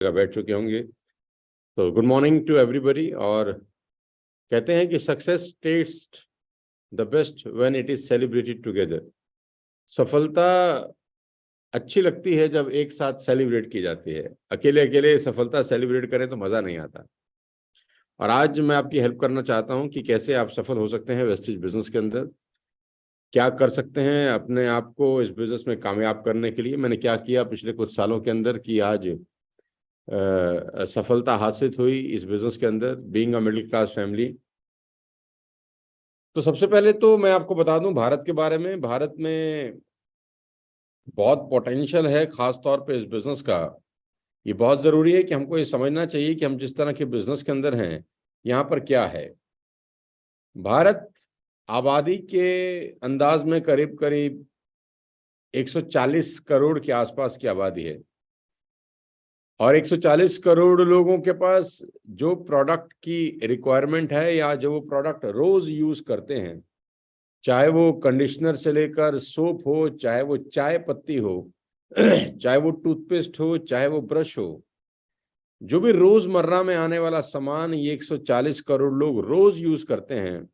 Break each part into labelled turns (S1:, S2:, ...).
S1: बैठ चुके होंगे। तो गुड मॉर्निंग टू एवरीबॉडी। और कहते हैं कि success test the best when it is celebrated together. सफलता अच्छी लगती है जब एक साथ सेलिब्रेट की जाती है। अकेले अकेले सफलता सेलिब्रेट करें तो मजा नहीं आता। और आज मैं आपकी हेल्प करना चाहता हूं कि कैसे आप सफल हो सकते हैं वेस्टेज बिजनेस के अंदर। क्या कर सकते हैं अपने आप को इस बिजनेस में कामयाब करने के लिए। मैंने क्या किया पिछले कुछ सालों के अंदर कि आज सफलता हासिल हुई इस बिजनेस के अंदर, being a middle class family. तो सबसे पहले तो मैं आपको बता दूं भारत के बारे में। भारत में बहुत पोटेंशियल है, खास तौर पे इस बिजनेस का। ये बहुत ज़रूरी है कि हमको ये समझना चाहिए कि हम जिस तरह के बिजनेस के अंदर हैं यहाँ पर क्या है। भारत आबादी के अंदाज में करीब करीब 140 करोड़ के आसपास की आबादी है। और 140 करोड़ लोगों के पास जो प्रोडक्ट की रिक्वायरमेंट है या जो वो प्रोडक्ट रोज यूज करते हैं, चाहे वो कंडीशनर से लेकर सोप हो, चाहे वो चाय पत्ती हो, चाहे वो टूथपेस्ट हो, चाहे वो ब्रश हो, जो भी रोजमर्रा में आने वाला सामान ये 140 करोड़ लोग रोज यूज करते हैं।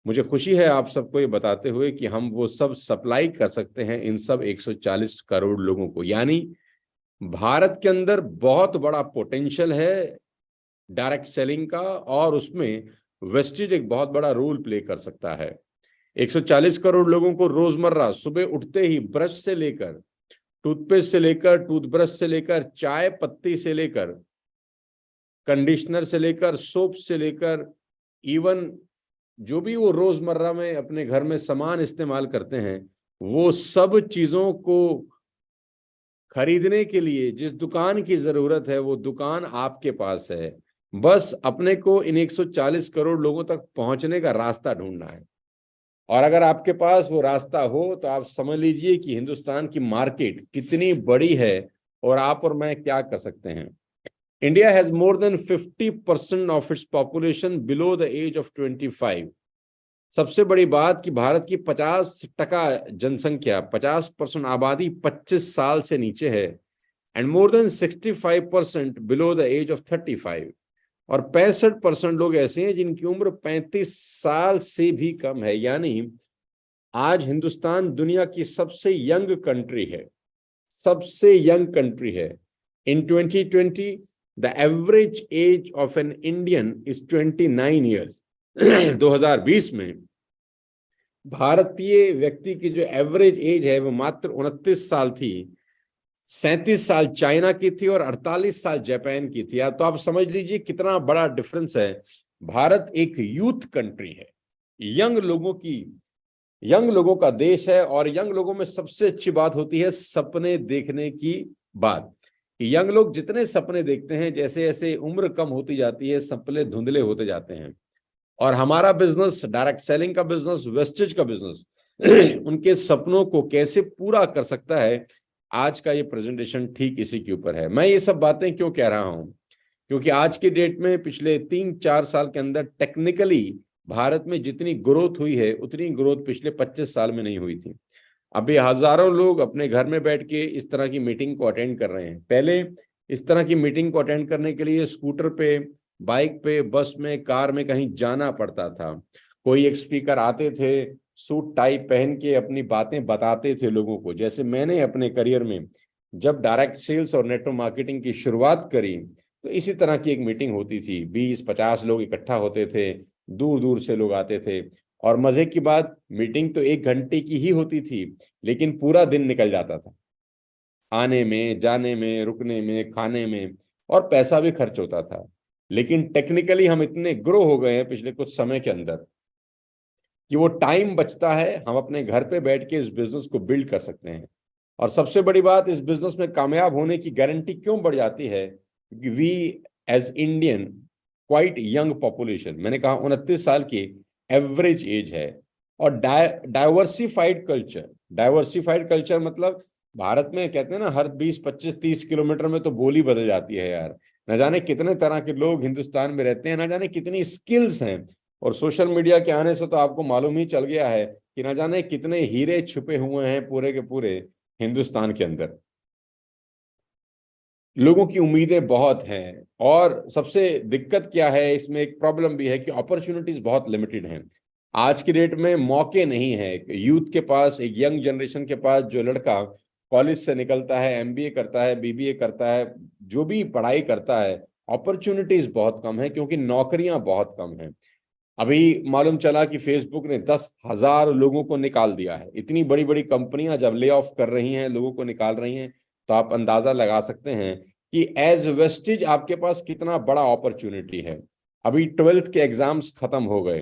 S1: मुझे खुशी है आप सबको ये बताते हुए कि हम वो सब सप्लाई कर सकते हैं इन सब 140 करोड़ लोगों को। यानी भारत के अंदर बहुत बड़ा पोटेंशियल है डायरेक्ट सेलिंग का, और उसमें वेस्टेज एक बहुत बड़ा रोल प्ले कर सकता है। 140 करोड़ लोगों को रोजमर्रा सुबह उठते ही ब्रश से लेकर, टूथपेस्ट से लेकर, टूथब्रश से लेकर, चाय पत्ती से लेकर, कंडीशनर से लेकर, सोप से लेकर, इवन जो भी वो रोजमर्रा में अपने घर में सामान इस्तेमाल करते हैं, वो सब चीजों को खरीदने के लिए जिस दुकान की जरूरत है वो दुकान आपके पास है। बस अपने को इन 140 करोड़ लोगों तक पहुंचने का रास्ता ढूंढना है। और अगर आपके पास वो रास्ता हो तो आप समझ लीजिए कि हिंदुस्तान की मार्केट कितनी बड़ी है और आप और मैं क्या कर सकते हैं। India has more than 50% of its population below the age of 25। सबसे बड़ी बात कि भारत की 50% जनसंख्या, 50% आबादी 25 साल से नीचे है। And more than 65% below the age of 35। और 65% लोग ऐसे हैं जिनकी उम्र 35 साल से भी कम है। यानी आज हिंदुस्तान दुनिया की सबसे यंग कंट्री है, सबसे यंग कंट्री है। इन 2020 the average age of an Indian is 29 years. 2020 में भारतीय व्यक्ति की जो एवरेज एज है वो मात्र 29 साल थी। 37 साल चाइना की थी और 48 साल जापान की थी। तो आप समझ लीजिए कितना बड़ा डिफरेंस है। भारत एक यूथ कंट्री है, यंग लोगों का देश है। और यंग लोगों में सबसे अच्छी बात होती है सपने देखने की बात। यंग लोग जितने सपने देखते हैं, जैसे जैसे उम्र कम होती जाती है सपने धुंधले होते जाते हैं। और हमारा बिजनेस, डायरेक्ट सेलिंग का बिजनेस, वेस्टेज का बिजनेस, उनके सपनों को कैसे पूरा कर सकता है, आज का ये प्रेजेंटेशन ठीक इसी के ऊपर है। मैं ये सब बातें क्यों कह रहा हूं, क्योंकि आज के डेट में पिछले 3-4 साल के अंदर टेक्निकली भारत में जितनी ग्रोथ हुई है उतनी ग्रोथ पिछले 25 साल में नहीं हुई थी। अभी हजारों लोग अपने घर में बैठ के इस तरह की मीटिंग को अटेंड कर रहे हैं। पहले इस तरह की मीटिंग को अटेंड करने के लिए स्कूटर पे, बाइक पे, बस में, कार में कहीं जाना पड़ता था। कोई एक स्पीकर आते थे, सूट टाई पहन के अपनी बातें बताते थे लोगों को। जैसे मैंने अपने करियर में जब डायरेक्ट सेल्स और नेटवर्क मार्केटिंग की शुरुआत करी तो इसी तरह की एक मीटिंग होती थी। 20-50 लोग इकट्ठा होते थे, दूर दूर से लोग आते थे। और मजे की बात, मीटिंग तो 1 घंटे की ही होती थी, लेकिन पूरा दिन निकल जाता था आने में, जाने में, रुकने में, खाने में, और पैसा भी खर्च होता था। लेकिन टेक्निकली हम इतने ग्रो हो गए हैं पिछले कुछ समय के अंदर कि वो टाइम बचता है, हम अपने घर पे बैठ के इस बिजनेस को बिल्ड कर सकते हैं। और सबसे बड़ी बात, इस बिजनेस में कामयाब होने की गारंटी क्यों बढ़ जाती है, क्योंकि we as Indian quite young population, मैंने कहा 29 साल की एवरेज एज है। और डाइवर्सिफाइड कल्चर मतलब भारत में कहते हैं ना, हर 20-25-30 किलोमीटर में तो बोली बदल जाती है यार। न जाने कितने तरह के लोग हिंदुस्तान में रहते हैं, न जाने कितनी स्किल्स हैं। और सोशल मीडिया के आने से तो आपको मालूम ही चल गया है कि न जाने कितने हीरे छुपे हुए हैं पूरे के पूरे हिंदुस्तान के अंदर। लोगों की उम्मीदें बहुत हैं, और सबसे दिक्कत क्या है इसमें, एक प्रॉब्लम भी है कि अपॉर्चुनिटीज बहुत लिमिटेड हैं। आज की डेट में मौके नहीं है यूथ के पास, एक यंग जनरेशन के पास। जो लड़का कॉलेज से निकलता है, एमबीए करता है, बीबीए करता है, जो भी पढ़ाई करता है, अपॉर्चुनिटीज बहुत कम है क्योंकि नौकरियां बहुत कम हैं। अभी मालूम चला कि फेसबुक ने 10,000 लोगों को निकाल दिया है। इतनी बड़ी बड़ी कंपनियां जब ले ऑफ कर रही हैं, लोगों को निकाल रही हैं, तो आप अंदाजा लगा सकते हैं कि एज वेस्टेज आपके पास कितना बड़ा अपॉर्चुनिटी है। अभी 12th के एग्जाम्स खत्म हो गए।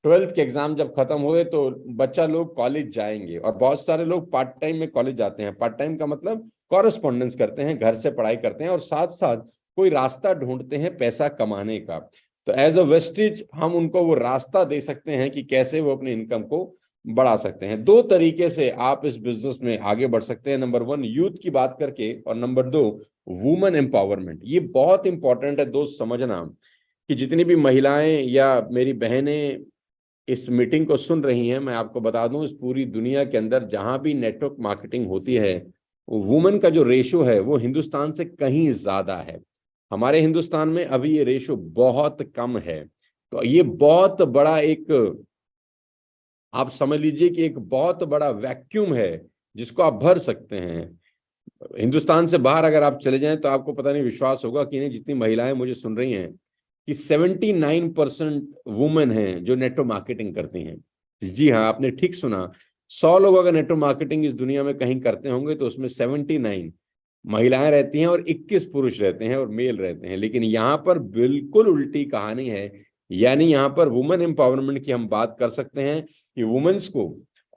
S1: 12th के एग्जाम जब खत्म हुए तो बच्चा लोग कॉलेज जाएंगे, और बहुत सारे लोग पार्ट टाइम में कॉलेज जाते हैं। पार्ट टाइम का मतलब कॉरेस्पॉन्डेंस करते हैं, घर से पढ़ाई करते हैं, और साथ साथ कोई रास्ता ढूंढते हैं पैसा कमाने का। तो एज अ वेस्टेज हम उनको वो रास्ता दे सकते हैं कि कैसे वो अपनी इनकम को बढ़ा सकते हैं। दो तरीके से आप इस बिजनेस में आगे बढ़ सकते हैं। नंबर 1 यूथ की बात करके, और नंबर 2 वुमेन एम्पावरमेंट। ये बहुत इंपॉर्टेंट है दोस्त समझना, कि जितनी भी महिलाएं या मेरी बहनें इस मीटिंग को सुन रही हैं, मैं आपको बता दूं इस पूरी दुनिया के अंदर जहां भी नेटवर्क मार्केटिंग होती है, वुमेन का जो रेशो है वो हिंदुस्तान से कहीं ज्यादा है। हमारे हिंदुस्तान में अभी ये रेशो बहुत कम है। तो ये बहुत बड़ा एक, आप समझ लीजिए कि एक बहुत बड़ा वैक्यूम है जिसको आप भर सकते हैं। हिंदुस्तान से बाहर अगर आप चले जाएं तो आपको पता नहीं विश्वास होगा कि नहीं, जितनी महिलाएं मुझे सुन रही हैं, कि 79% वुमेन हैं जो नेटवर्क मार्केटिंग करती हैं। जी हाँ, आपने ठीक सुना। 100 लोग अगर नेटवर्क मार्केटिंग इस दुनिया में कहीं करते होंगे तो उसमें 79 महिलाएं रहती हैं और 21 पुरुष रहते हैं और मेल रहते हैं। लेकिन यहाँ पर बिल्कुल उल्टी कहानी है। यानी यहाँ पर वुमेन एम्पावरमेंट की हम बात कर सकते हैं कि वुमेन्स को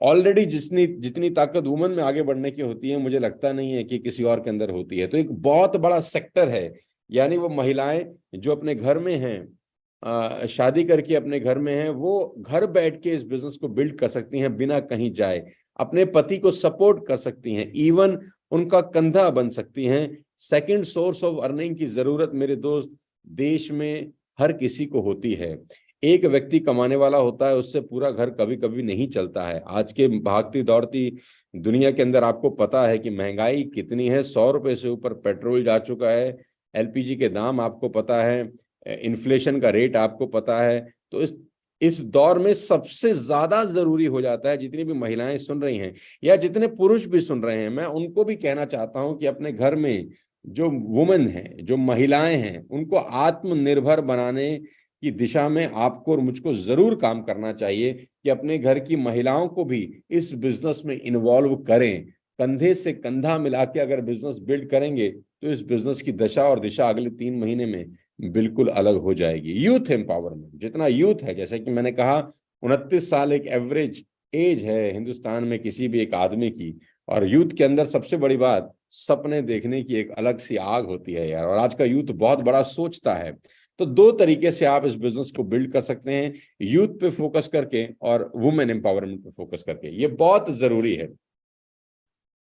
S1: ऑलरेडी जितनी जितनी ताकत वुमेन में आगे बढ़ने की होती है, मुझे लगता नहीं है कि किसी और के अंदर होती है। तो एक बहुत बड़ा सेक्टर है। यानी वो महिलाएं जो अपने घर में हैं, शादी करके अपने घर में हैं, वो घर बैठ के इस बिजनेस को बिल्ड कर सकती हैं बिना कहीं जाए। अपने पति को सपोर्ट कर सकती हैं, इवन उनका कंधा बन सकती हैं। सेकंड सोर्स ऑफ अर्निंग की जरूरत मेरे दोस्त देश में हर किसी को होती है। एक व्यक्ति कमाने वाला होता है, उससे पूरा घर कभी कभी नहीं चलता है। आज के भागती दौड़ती दुनिया के अंदर आपको पता है कि महंगाई कितनी है। 100 रुपए से ऊपर पेट्रोल जा चुका है, एलपीजी के दाम आपको पता है, इन्फ्लेशन का रेट आपको पता है। तो इस दौर में सबसे ज्यादा जरूरी हो जाता है, जितनी भी महिलाएं सुन रही हैं या जितने पुरुष भी सुन रहे हैं, मैं उनको भी कहना चाहता हूं कि अपने घर में जो वुमेन हैं, जो महिलाएं हैं, उनको आत्मनिर्भर बनाने की दिशा में आपको और मुझको जरूर काम करना चाहिए कि अपने घर की महिलाओं को भी इस बिजनेस में इन्वॉल्व करें। कंधे से कंधा मिला के अगर बिजनेस बिल्ड करेंगे तो इस बिजनेस की दशा और दिशा अगले 3 महीने में बिल्कुल अलग हो जाएगी। यूथ एम्पावरमेंट, जितना यूथ है, जैसे कि मैंने कहा, 29 साल एक एवरेज एज है हिंदुस्तान में किसी भी एक आदमी की। और यूथ के अंदर सबसे बड़ी बात, सपने देखने की एक अलग सी आग होती है यार, और आज का यूथ बहुत बड़ा सोचता है। तो दो तरीके से आप इस बिजनेस को बिल्ड कर सकते हैं, यूथ पे फोकस करके और वुमेन एम्पावरमेंट पे फोकस करके। ये बहुत जरूरी है।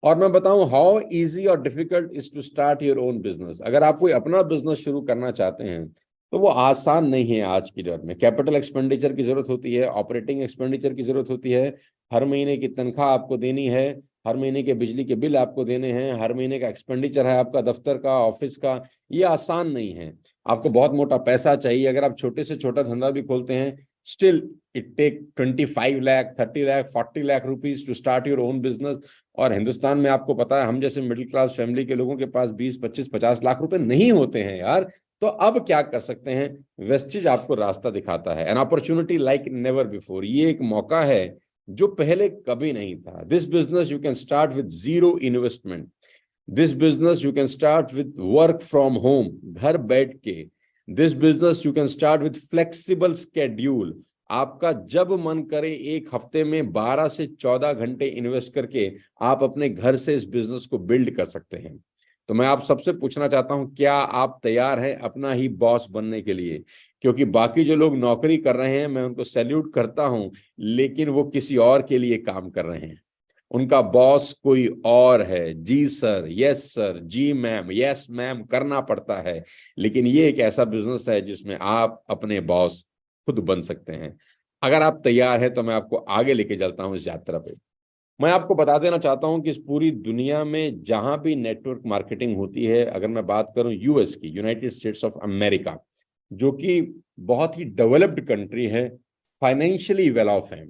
S1: और मैं बताऊं हाउ इजी और difficult is to start your own business. अगर आप कोई अपना बिजनेस शुरू करना चाहते हैं तो वो आसान नहीं है। आज की दौर में कैपिटल एक्सपेंडिचर की जरूरत होती है, ऑपरेटिंग एक्सपेंडिचर की जरूरत होती है, हर महीने की तनख्वाह आपको देनी है, हर महीने के बिजली के बिल आपको देने हैं, हर महीने का एक्सपेंडिचर है आपका दफ्तर का, ऑफिस का। ये आसान नहीं है। आपको बहुत मोटा पैसा चाहिए। अगर आप छोटे से छोटा धंधा भी खोलते हैं, still it take 25 lakh, 30 lakh, 40 lakh rupees to start your own business. और हिंदुस्तान में आपको पता है, हम जैसे मिडिल क्लास फैमिली के लोगों के पास 20, 25, 50 लाख रुपए नहीं होते हैं यार। तो अब क्या कर सकते हैं, वेस्टेज आपको रास्ता दिखाता है। An opportunity like never before. ये एक मौका है जो पहले कभी नहीं था। This business you can start with zero investment. This business you can start with work from home, घर बैठ के। This business you can start with flexible schedule. आपका जब मन करे एक हफ्ते में 12 से 14 घंटे इन्वेस्ट करके आप अपने घर से इस बिजनेस को बिल्ड कर सकते हैं। तो मैं आप सबसे पूछना चाहता हूं, क्या आप तैयार हैं अपना ही बॉस बनने के लिए? क्योंकि बाकी जो लोग नौकरी कर रहे हैं, मैं उनको सैल्यूट करता हूं, लेकिन वो किसी और के लिए काम कर रहे हैं। उनका बॉस कोई और है। जी सर, यस सर, जी मैम, यस मैम करना पड़ता है। लेकिन ये एक ऐसा बिजनेस है जिसमें आप अपने बॉस खुद बन सकते हैं। अगर आप तैयार हैं तो मैं आपको आगे लेके चलता हूं इस यात्रा पे। मैं आपको बता देना चाहता हूं कि इस पूरी दुनिया में जहां भी नेटवर्क मार्केटिंग होती है, अगर मैं बात करूं यूएस की, यूनाइटेड स्टेट्स ऑफ अमेरिका, जो कि बहुत ही डेवलप्ड कंट्री है, फाइनेंशियली वेल ऑफ है,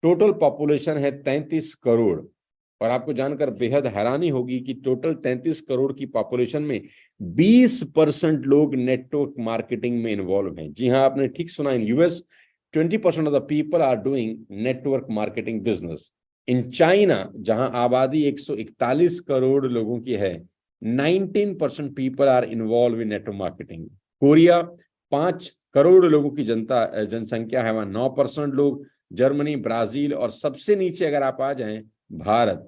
S1: टोटल पॉपुलेशन है 33 करोड़। और आपको जानकर बेहद हैरानी होगी कि टोटल 33 करोड़ की पॉपुलेशन में 20% लोग नेटवर्क मार्केटिंग में इन्वॉल्व हैं। जी हाँ, आपने ठीक सुना, in US 20% of the people are doing network marketing business. In China, जहां आबादी 141 करोड़ लोगों की है, 19% people are involve in network marketing. Korea, 5 crore लोगों की जनसंख्या है, वहां 9% लोग। जर्मनी, ब्राजील, और सबसे नीचे अगर आप आ जाएं, भारत,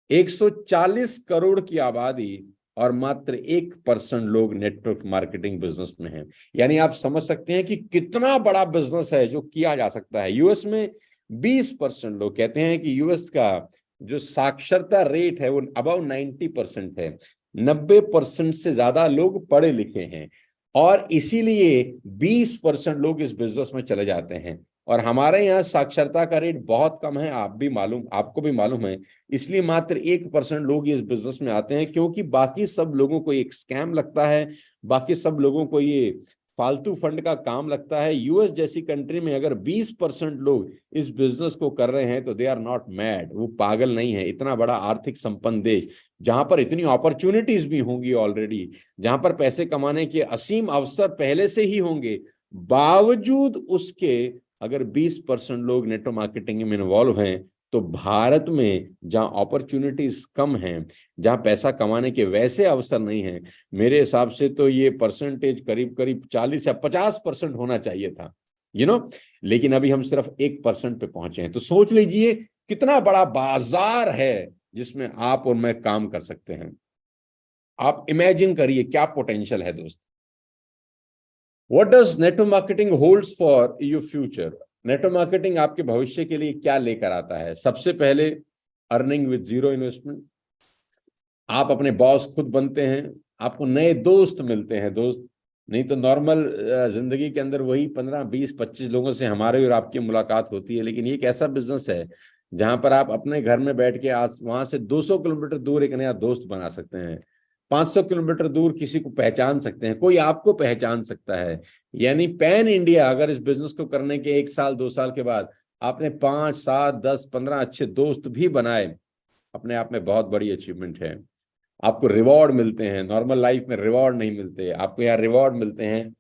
S1: 140 करोड़ की आबादी और मात्र 1% लोग नेटवर्क मार्केटिंग बिजनेस में हैं। यानी आप समझ सकते हैं कि कितना बड़ा बिजनेस है जो किया जा सकता है। यूएस में 20% लोग, कहते हैं कि यूएस का जो साक्षरता रेट है वो अबाउ 90% है। 90% से ज्यादा लोग पढ़े लिखे हैं, और इसीलिए 20% लोग इस बिजनेस में चले जाते हैं। और हमारे यहाँ साक्षरता का रेट बहुत कम है, आपको भी मालूम है। इसलिए मात्र 1% लोग इस बिजनेस में आते हैं, क्योंकि बाकी सब लोगों को एक स्कैम लगता है, बाकी सब लोगों को ये फालतू फंड का काम लगता है। यूएस जैसी कंट्री में अगर 20% लोग इस बिजनेस को कर रहे हैं तो दे आर नॉट मैड, वो पागल नहीं है। इतना बड़ा आर्थिक संपन्न देश, जहां पर इतनी अपॉर्चुनिटीज भी होंगी ऑलरेडी, जहां पर पैसे कमाने के असीम अवसर पहले से ही होंगे, बावजूद उसके अगर 20% लोग नेटवर्क मार्केटिंग में इन्वॉल्व हैं, तो भारत में जहां अपॉर्चुनिटीज कम हैं, जहां पैसा कमाने के वैसे अवसर नहीं हैं, मेरे हिसाब से तो ये परसेंटेज करीब करीब 40 या 50% होना चाहिए था, लेकिन अभी हम सिर्फ 1% पे पहुंचे हैं। तो सोच लीजिए कितना बड़ा बाजार है जिसमें आप और मैं काम कर सकते हैं। आप इमेजिन करिए क्या पोटेंशियल है दोस्त। What does network marketing holds for your future? Network marketing आपके भविष्य के लिए क्या लेकर आता है? सबसे पहले, अर्निंग विद जीरो इन्वेस्टमेंट। आप अपने बॉस खुद बनते हैं, आपको नए दोस्त मिलते हैं दोस्त। नहीं तो नॉर्मल जिंदगी के अंदर वही 15, 20, 25 लोगों से हमारे और आपकी मुलाकात होती है। लेकिन ये एक ऐसा बिजनेस है जहां पर आप अपने घर में बैठ के आज वहां से 200 किलोमीटर दूर एक नया दोस्त बना सकते हैं, 500 किलोमीटर दूर किसी को पहचान सकते हैं, कोई आपको पहचान सकता है। यानी पैन इंडिया, अगर इस बिजनेस को करने के 1 साल 2 साल के बाद आपने 5, 7, 10, 15 अच्छे दोस्त भी बनाए, अपने आप में बहुत बड़ी अचीवमेंट है। आपको रिवॉर्ड मिलते हैं, नॉर्मल लाइफ में रिवॉर्ड नहीं मिलते, आपको यहाँ रिवॉर्ड मिलते हैं।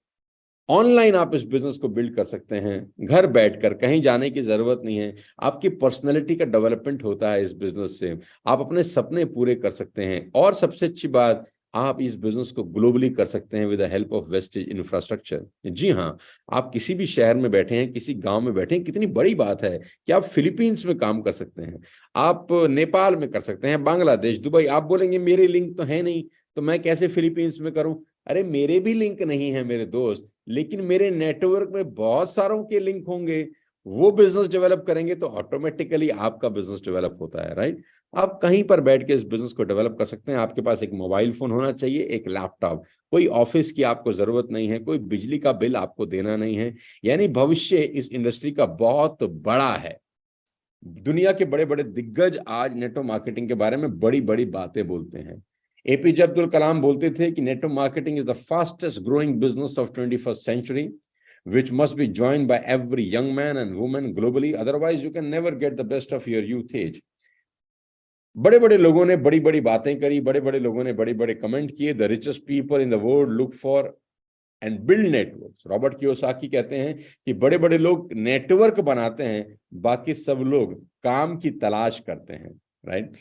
S1: ऑनलाइन आप इस बिजनेस को बिल्ड कर सकते हैं, घर बैठकर, कहीं जाने की जरूरत नहीं है। आपकी पर्सनैलिटी का डेवलपमेंट होता है इस बिजनेस से, आप अपने सपने पूरे कर सकते हैं। और सबसे अच्छी बात, आप इस बिजनेस को ग्लोबली कर सकते हैं with the help of wastage infrastructure. जी हाँ, आप किसी भी शहर में बैठे हैं, किसी गांव में बैठे हैं, कितनी बड़ी बात है कि आप फिलीपींस में काम कर सकते हैं, आप नेपाल में कर सकते हैं, बांग्लादेश, दुबई। आप बोलेंगे मेरे लिंक तो है नहीं, तो मैं कैसे फिलीपींस में करूं? अरे मेरे भी लिंक नहीं है मेरे दोस्त, लेकिन मेरे नेटवर्क में बहुत सारों के लिंक होंगे। वो बिजनेस डेवलप करेंगे तो ऑटोमेटिकली आपका बिजनेस डेवलप होता है, राइट? आप कहीं पर बैठ के इस बिजनेस को डेवलप कर सकते हैं। आपके पास एक मोबाइल फोन होना चाहिए, एक लैपटॉप, कोई ऑफिस की आपको जरूरत नहीं है, कोई बिजली का बिल आपको देना नहीं है। यानी भविष्य इस इंडस्ट्री का बहुत बड़ा है। दुनिया के बड़े बड़े दिग्गज आज नेटवर्क मार्केटिंग के बारे में बड़ी बड़ी बातें बोलते हैं। एपीजे अब्दुल कलाम बोलते थे कि network marketing is the fastest growing business of 21st century, which must be joined by every young man and woman globally, otherwise you can never get the best of your youth age। बड़े बड़े लोगों ने बड़ी बड़ी बातें करी, बड़े बड़े लोगों ने बड़े बड़े कमेंट किए। The richest people in the world look for and build networks. Robert Kiyosaki कहते हैं कि बड़े बड़े लोग नेटवर्क बनाते हैं, बाकी सब लोग काम की तलाश करते हैं, राइट?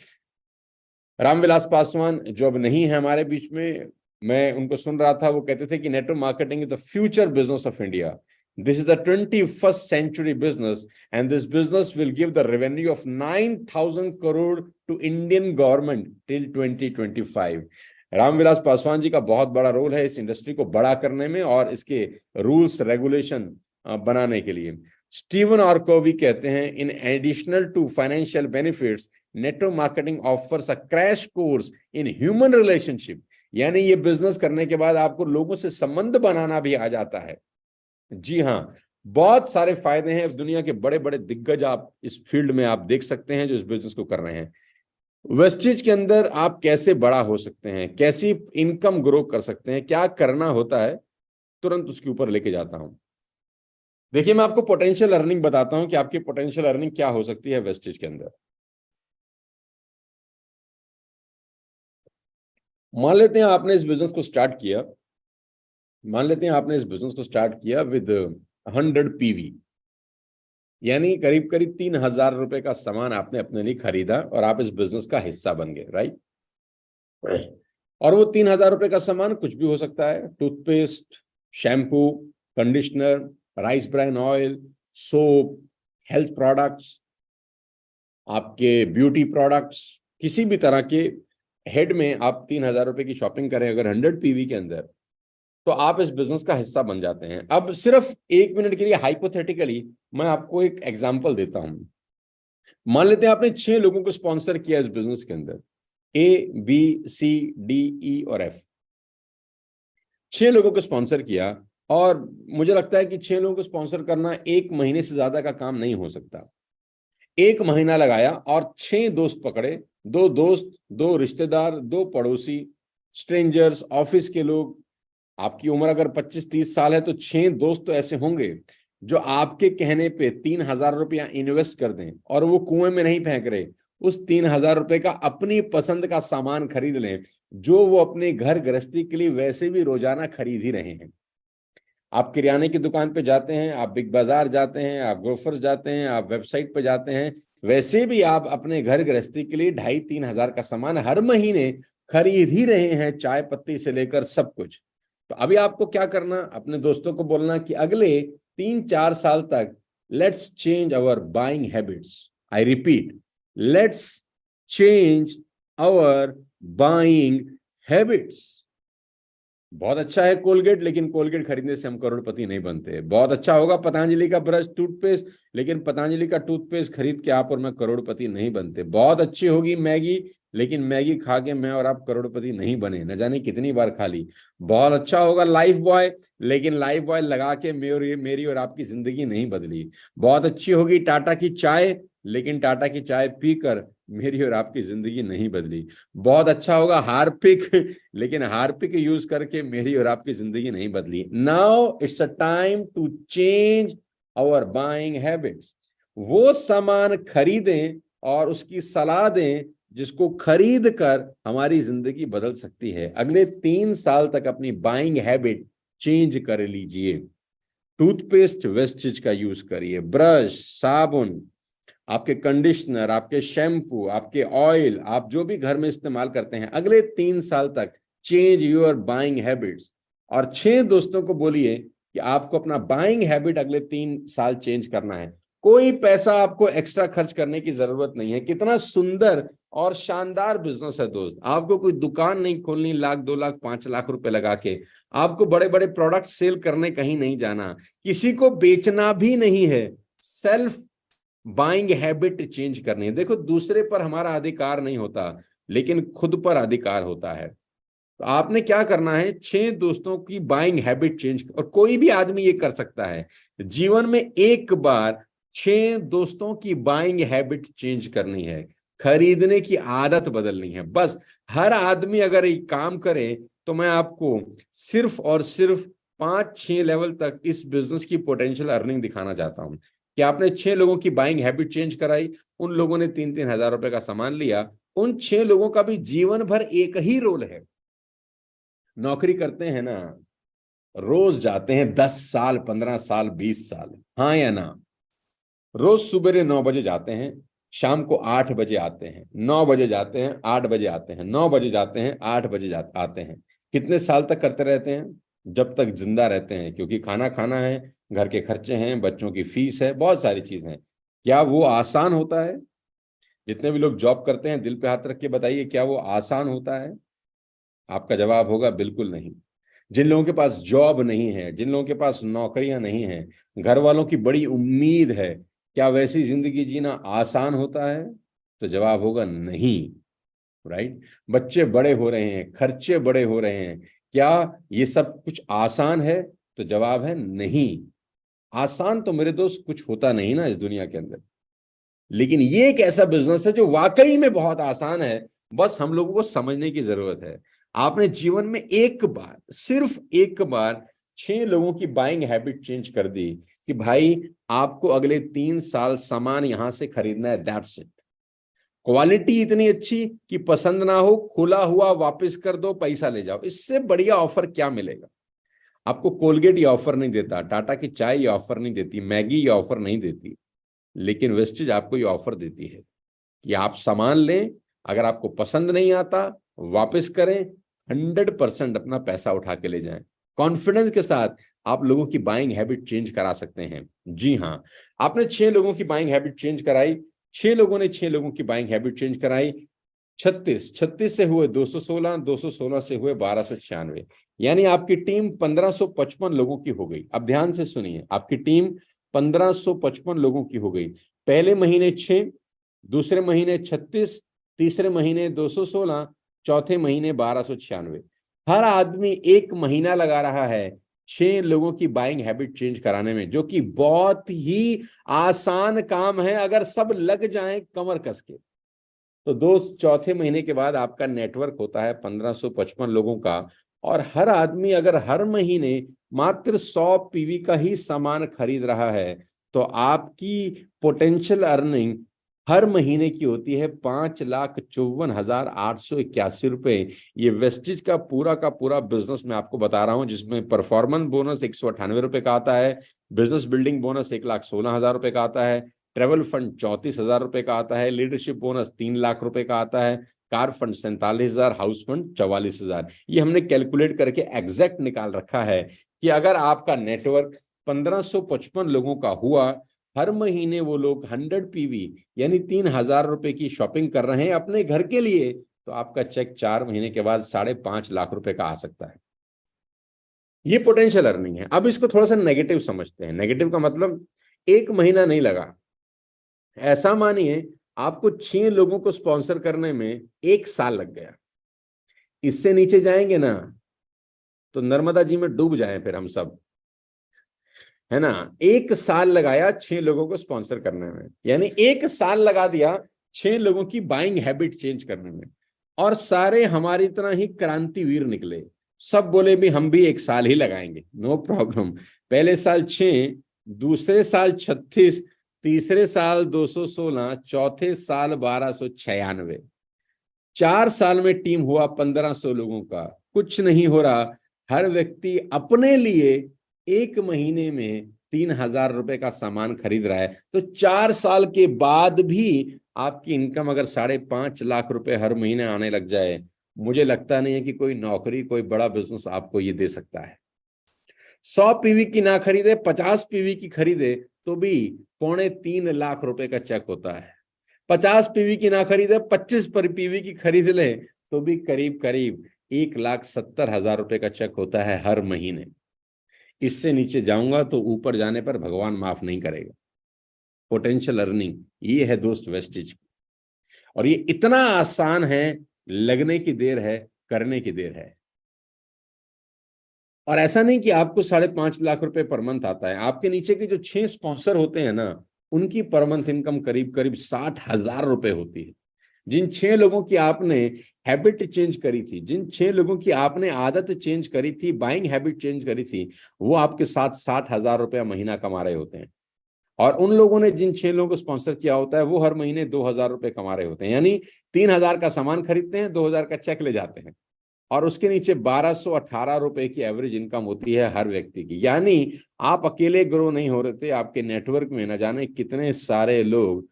S1: रामविलास पासवान, जो अब नहीं है हमारे बीच में, मैं उनको सुन रहा था, वो कहते थे कि network marketing is the future business of India. This is the 21st century business, and this business will give the revenue of 9,000 crore to Indian government till 2025। Ramvilas Paswan ji का बहुत बड़ा रोल है इस इंडस्ट्री को बड़ा करने में और इसके रूल्स रेगुलेशन बनाने के लिए। स्टीवन आर्कोवी कहते हैं, in additional to financial benefits, network marketing offers a crash course in human relationship. यानी ये बिजनेस करने के बाद आपको लोगों से संबंध बनाना भी आ जाता है। जी हाँ, बहुत सारे फायदे हैं, दुनिया के बड़े बड़े दिग्गज आप इस फील्ड में आप देख सकते हैं जो इस बिजनेस को कर रहे हैं। वेस्टेज के अंदर आप कैसे बड़ा हो सकते हैं, कैसी इनकम ग्रो कर सकते हैं, क्या करना होता है, तुरंत उसके ऊपर लेके जाता हूं। देखिए, मैं आपको पोटेंशियल अर्निंग बताता हूं कि आपकी पोटेंशियल अर्निंग क्या हो सकती है वेस्टेज के अंदर। मान लेते हैं आपने इस बिजनेस को स्टार्ट किया, मान लेते हैं आपने इस बिजनेस को स्टार्ट किया विद 100 PV, यानी करीब करीब 3,000 रुपए का सामान आपने अपने लिए खरीदा और आप इस बिजनेस का हिस्सा बन गए, राइट। और वो 3,000 रुपए का सामान कुछ भी हो सकता है, toothpaste, shampoo, conditioner, rice bran oil, soap, health products, आपके ब्यूटी प्रोडक्ट्स, किसी भी तरह के हेड में आप 3,000 रुपए की शॉपिंग करें अगर 100 PV के अंदर, तो आप इस बिजनेस का हिस्सा बन जाते हैं। अब सिर्फ 1 मिनट के लिए हाइपोथेटिकली मैं आपको एक एग्जांपल देता हूं। मान लेते हैं आपने 6 लोगों को स्पॉन्सर किया इस बिजनेस के अंदर, A, B, C, D, E और F, 6 लोगों को स्पॉन्सर किया। और मुझे लगता है कि 6 लोगों को स्पॉन्सर करना 1 महीने से ज्यादा का काम नहीं हो सकता। 1 महीना लगाया और 6 दोस्त पकड़े, 2 दोस्त, 2 रिश्तेदार, 2 पड़ोसी, स्ट्रेंजर्स, ऑफिस के लोग। आपकी उम्र अगर 25-30 साल है तो 6 दोस्त तो ऐसे होंगे जो आपके कहने पे 3,000 रुपया इन्वेस्ट कर दें और वो कुएं में नहीं फेंक रहे, उस 3,000 रुपए का अपनी पसंद का सामान खरीद लें जो वो अपने घर गृहस्थी के लिए वैसे भी रोजाना खरीद ही रहे हैं। आप किराने की दुकान पे जाते हैं, आप बिग बाजार जाते हैं, आप ग्रोफर्स जाते हैं, आप वेबसाइट पे जाते हैं, वैसे भी आप अपने घर गृहस्थी के लिए 2,500-3,000 का सामान हर महीने खरीद ही रहे हैं, चाय पत्ती से लेकर सब कुछ। तो अभी आपको क्या करना, अपने दोस्तों को बोलना कि अगले 3-4 साल तक let's change our buying habits. I repeat, let's change our buying habits. बहुत अच्छा है कोलगेट, लेकिन कोलगेट खरीदने से हम करोड़पति नहीं बनते। बहुत अच्छा होगा पतंजलि का ब्रश, टूथपेस्ट, लेकिन पतंजलि का टूथपेस्ट खरीद के आप और मैं करोड़पति नहीं बनते। बहुत अच्छी होगी मैगी, लेकिन मैगी खा के मैं और आप करोड़पति नहीं बने, न जाने कितनी बार खा ली। बहुत अच्छा होगा लाइफ बॉय, लेकिन लाइफ बॉय लगा के मेरी और आपकी जिंदगी नहीं बदली। बहुत अच्छी होगी टाटा की चाय, लेकिन टाटा की चाय पीकर मेरी और आपकी जिंदगी नहीं बदली। बहुत अच्छा होगा हार्पिक, लेकिन हार्पिक यूज करके मेरी और आपकी जिंदगी नहीं बदली। Now it's a time to change our buying habits. वो सामान खरीदें और उसकी सलाह दें जिसको खरीद कर हमारी जिंदगी बदल सकती है। अगले 3 साल तक अपनी बाइंग हैबिट चेंज कर लीजिए। टूथपेस्ट वेस्टेज का यूज करिए, ब्रश, साबुन, आपके कंडीशनर, आपके शैम्पू, आपके ऑयल, आप जो भी घर में इस्तेमाल करते हैं, अगले 3 साल तक चेंज योर बाइंग हैबिट्स। और 6 दोस्तों को बोलिए कि आपको अपना बाइंग हैबिट अगले 3 साल चेंज करना है। कोई पैसा आपको एक्स्ट्रा खर्च करने की जरूरत नहीं है। कितना सुंदर और शानदार बिजनेस है दोस्त। आपको कोई दुकान नहीं खोलनी 1,00,000, 2,00,000, 5,00,000 रुपए लगा के। आपको बड़े बड़े प्रोडक्ट सेल करने कहीं नहीं जाना, किसी को बेचना भी नहीं है। सेल्फ बाइंग हैबिट चेंज करनी है। देखो, दूसरे पर हमारा अधिकार नहीं होता, लेकिन खुद पर अधिकार होता है। तो आपने क्या करना है, 6 दोस्तों की बाइंग हैबिट चेंज, और कोई भी आदमी ये कर सकता है जीवन में एक बार। 6 दोस्तों की बाइंग हैबिट चेंज करनी है, खरीदने की आदत बदलनी है। बस हर आदमी अगर एक काम करे तो मैं आपको सिर्फ और सिर्फ 5-6 लेवल तक इस बिजनेस की पोटेंशियल अर्निंग दिखाना चाहता हूं कि आपने 6 लोगों की बाइंग हैबिट चेंज कराई, उन लोगों ने 3-3 हजार रुपए का सामान लिया। उन 6 लोगों का भी जीवन भर एक ही रोल है। नौकरी करते हैं ना, रोज जाते हैं 10 साल, 15 साल, 20 साल, हाँ या ना। रोज सुबह 9 बजे जाते हैं, शाम को 8 बजे आते हैं, 9 बजे जाते हैं, 8 बजे आते हैं, 9 बजे जाते हैं, 8 बजे आते हैं। कितने साल तक करते रहते हैं? जब तक जिंदा रहते हैं, क्योंकि खाना खाना है, घर के खर्चे हैं, बच्चों की फीस है, बहुत सारी चीजें हैं। क्या वो आसान होता है? जितने भी लोग जॉब करते हैं, दिल पे हाथ रख के बताइए, क्या वो आसान होता है? आपका जवाब होगा बिल्कुल नहीं। जिन लोगों के पास जॉब नहीं है, जिन लोगों के पास नौकरियां नहीं हैं, घर वालों की बड़ी उम्मीद है, क्या वैसी जिंदगी जीना आसान होता है? तो जवाब होगा नहीं। राइट। बच्चे बड़े हो रहे हैं, खर्चे बड़े हो रहे हैं, क्या ये सब कुछ आसान है? तो जवाब है नहीं। आसान तो मेरे दोस्त कुछ होता नहीं ना इस दुनिया के अंदर, लेकिन ये एक ऐसा बिजनेस है जो वाकई में बहुत आसान है, बस हम लोगों को समझने की जरूरत है। आपने जीवन में एक बार, सिर्फ एक बार 6 लोगों की बाइंग हैबिट चेंज कर दी कि भाई आपको अगले 3 साल सामान यहां से खरीदना है, दैट्स इट। क्वालिटी इतनी अच्छी कि पसंद ना हो, खुला हुआ वापस कर दो, पैसा ले जाओ। इससे बढ़िया ऑफर क्या मिलेगा? आपको कोलगेट ये ऑफर नहीं देता, टाटा की चाय ये ऑफर नहीं देती, मैगी ये ऑफर नहीं देती, लेकिन वेस्टेज आपको ये ऑफर देती है कि आप सामान लें, अगर आपको पसंद नहीं आता वापस करें, 100% अपना पैसा उठा के ले जाएं। कॉन्फिडेंस के साथ आप लोगों की बाइंग हैबिट चेंज करा सकते हैं। जी हाँ, आपने 6 लोगों की बाइंग हैबिट चेंज कराई, 6 लोगों ने 6 लोगों की बाइंग हैबिट चेंज कराई। 36 से हुए 216, 216 से हुए 1296, यानी आपकी टीम 1555 लोगों की हो गई। अब ध्यान से सुनिए, आपकी टीम 1555 लोगों की हो गई। पहले महीने 6, दूसरे महीने 36, तीसरे महीने 216, चौथे महीने 1296। हर आदमी 1 महीना लगा रहा है 6 लोगों की बाइंग हैबिट चेंज कराने में, जो कि बहुत ही आसान काम है अगर सब लग जाएं कमर कस के। तो दोस्त, चौथे महीने के बाद आपका नेटवर्क होता है 1555 लोगों का, और हर आदमी अगर हर महीने मात्र 100 पीवी का ही सामान खरीद रहा है, तो आपकी पोटेंशियल अर्निंग हर महीने की होती है 5,54,881 रुपए। ये वेस्टिज का पूरा बिजनेस मैं आपको बता रहा हूं, जिसमें परफॉर्मेंस बोनस 198 रुपए का आता है, बिजनेस बिल्डिंग बोनस 1,16,000 रुपए का आता है, ट्रेवल फंड 34,000 रुपए का आता है, लीडरशिप बोनस 3 लाख रुपए का आता है, कार फंड 47,000, हाउस फंड 44,000। ये हमने कैलकुलेट करके एग्जैक्ट निकाल रखा है कि अगर आपका नेटवर्क 1555 लोगों का हुआ, हर महीने वो लोग 100 पीवी यानी 3,000 रुपए की शॉपिंग कर रहे हैं अपने घर के लिए, तो आपका चेक 4 महीने के बाद 5.5 लाख रुपए का आ सकता है। ये पोटेंशियल अर्निंग है। अब इसको थोड़ा सा नेगेटिव समझते हैं। नेगेटिव का मतलब 1 महीना नहीं लगा, ऐसा मानिए आपको 6 लोगों को स्पॉन्सर करने में 1 साल लग गया। इससे नीचे जाएंगे ना तो नर्मदा जी में डूब जाएं फिर हम सब, है ना। 1 साल लगाया 6 लोगों को स्पॉन्सर करने में, यानी 1 साल लगा दिया 6 लोगों की बाइंग हैबिट चेंज करने में, और सारे हमारी तरह ही क्रांतिवीर निकले। सब बोले भी हम भी 1 साल ही लगाएंगे, नो प्रॉब्लम। पहले साल 6, दूसरे साल 36, तीसरे साल 216, चौथे साल 1296। 4 साल में टीम हुआ 1500 लोगों का। कुछ नहीं हो रहा, हर व्यक्ति अपने लिए 1 महीने में 3,000 रुपए का सामान खरीद रहा है। तो 4 साल के बाद भी आपकी इनकम अगर 5.5 लाख रुपए हर महीने आने लग जाए, मुझे लगता नहीं है कि कोई नौकरी, कोई बड़ा बिजनेस आपको ये दे सकता है। 100 पीवी की ना खरीदे, 50 पीवी की खरीदे तो भी 2.25 लाख रुपए का चेक होता है। 50 पीवी की ना खरीदे, 25 पर पीवी की खरीद ले तो भी करीब करीब 1,70,000 रुपए का चेक होता है हर महीने। इससे नीचे जाऊंगा तो ऊपर जाने पर भगवान माफ नहीं करेगा। पोटेंशियल अर्निंग ये है दोस्त वेस्टेज, और ये इतना आसान है, लगने की देर है, करने की देर है। और ऐसा नहीं कि आपको 5.5 लाख रुपए पर मंथ आता है। आपके नीचे के जो 6 स्पॉन्सर होते हैं ना, उनकी पर मंथ इनकम करीब करीब 60,000 रुपए होती है। जिन 6 लोगों की आपने हैबिट चेंज करी थी, जिन 6 लोगों की आपने आदत चेंज करी थी, बाइंग हैबिट चेंज करी थी, वो आपके साथ 60,000 रुपया महीना कमा रहे होते हैं। और उन लोगों ने जिन 6 लोगों को स्पॉन्सर किया होता है, वो हर महीने 2,000 रुपए कमा रहे होते हैं। यानी 3,000 का सामान खरीदते हैं, 2,000 का चेक ले जाते हैं, और उसके नीचे 1,218 रुपए की एवरेज इनकम होती है हर व्यक्ति की। यानी आप अकेले ग्रो नहीं हो रहे थे, आपके नेटवर्क में न जाने कितने सारे लोग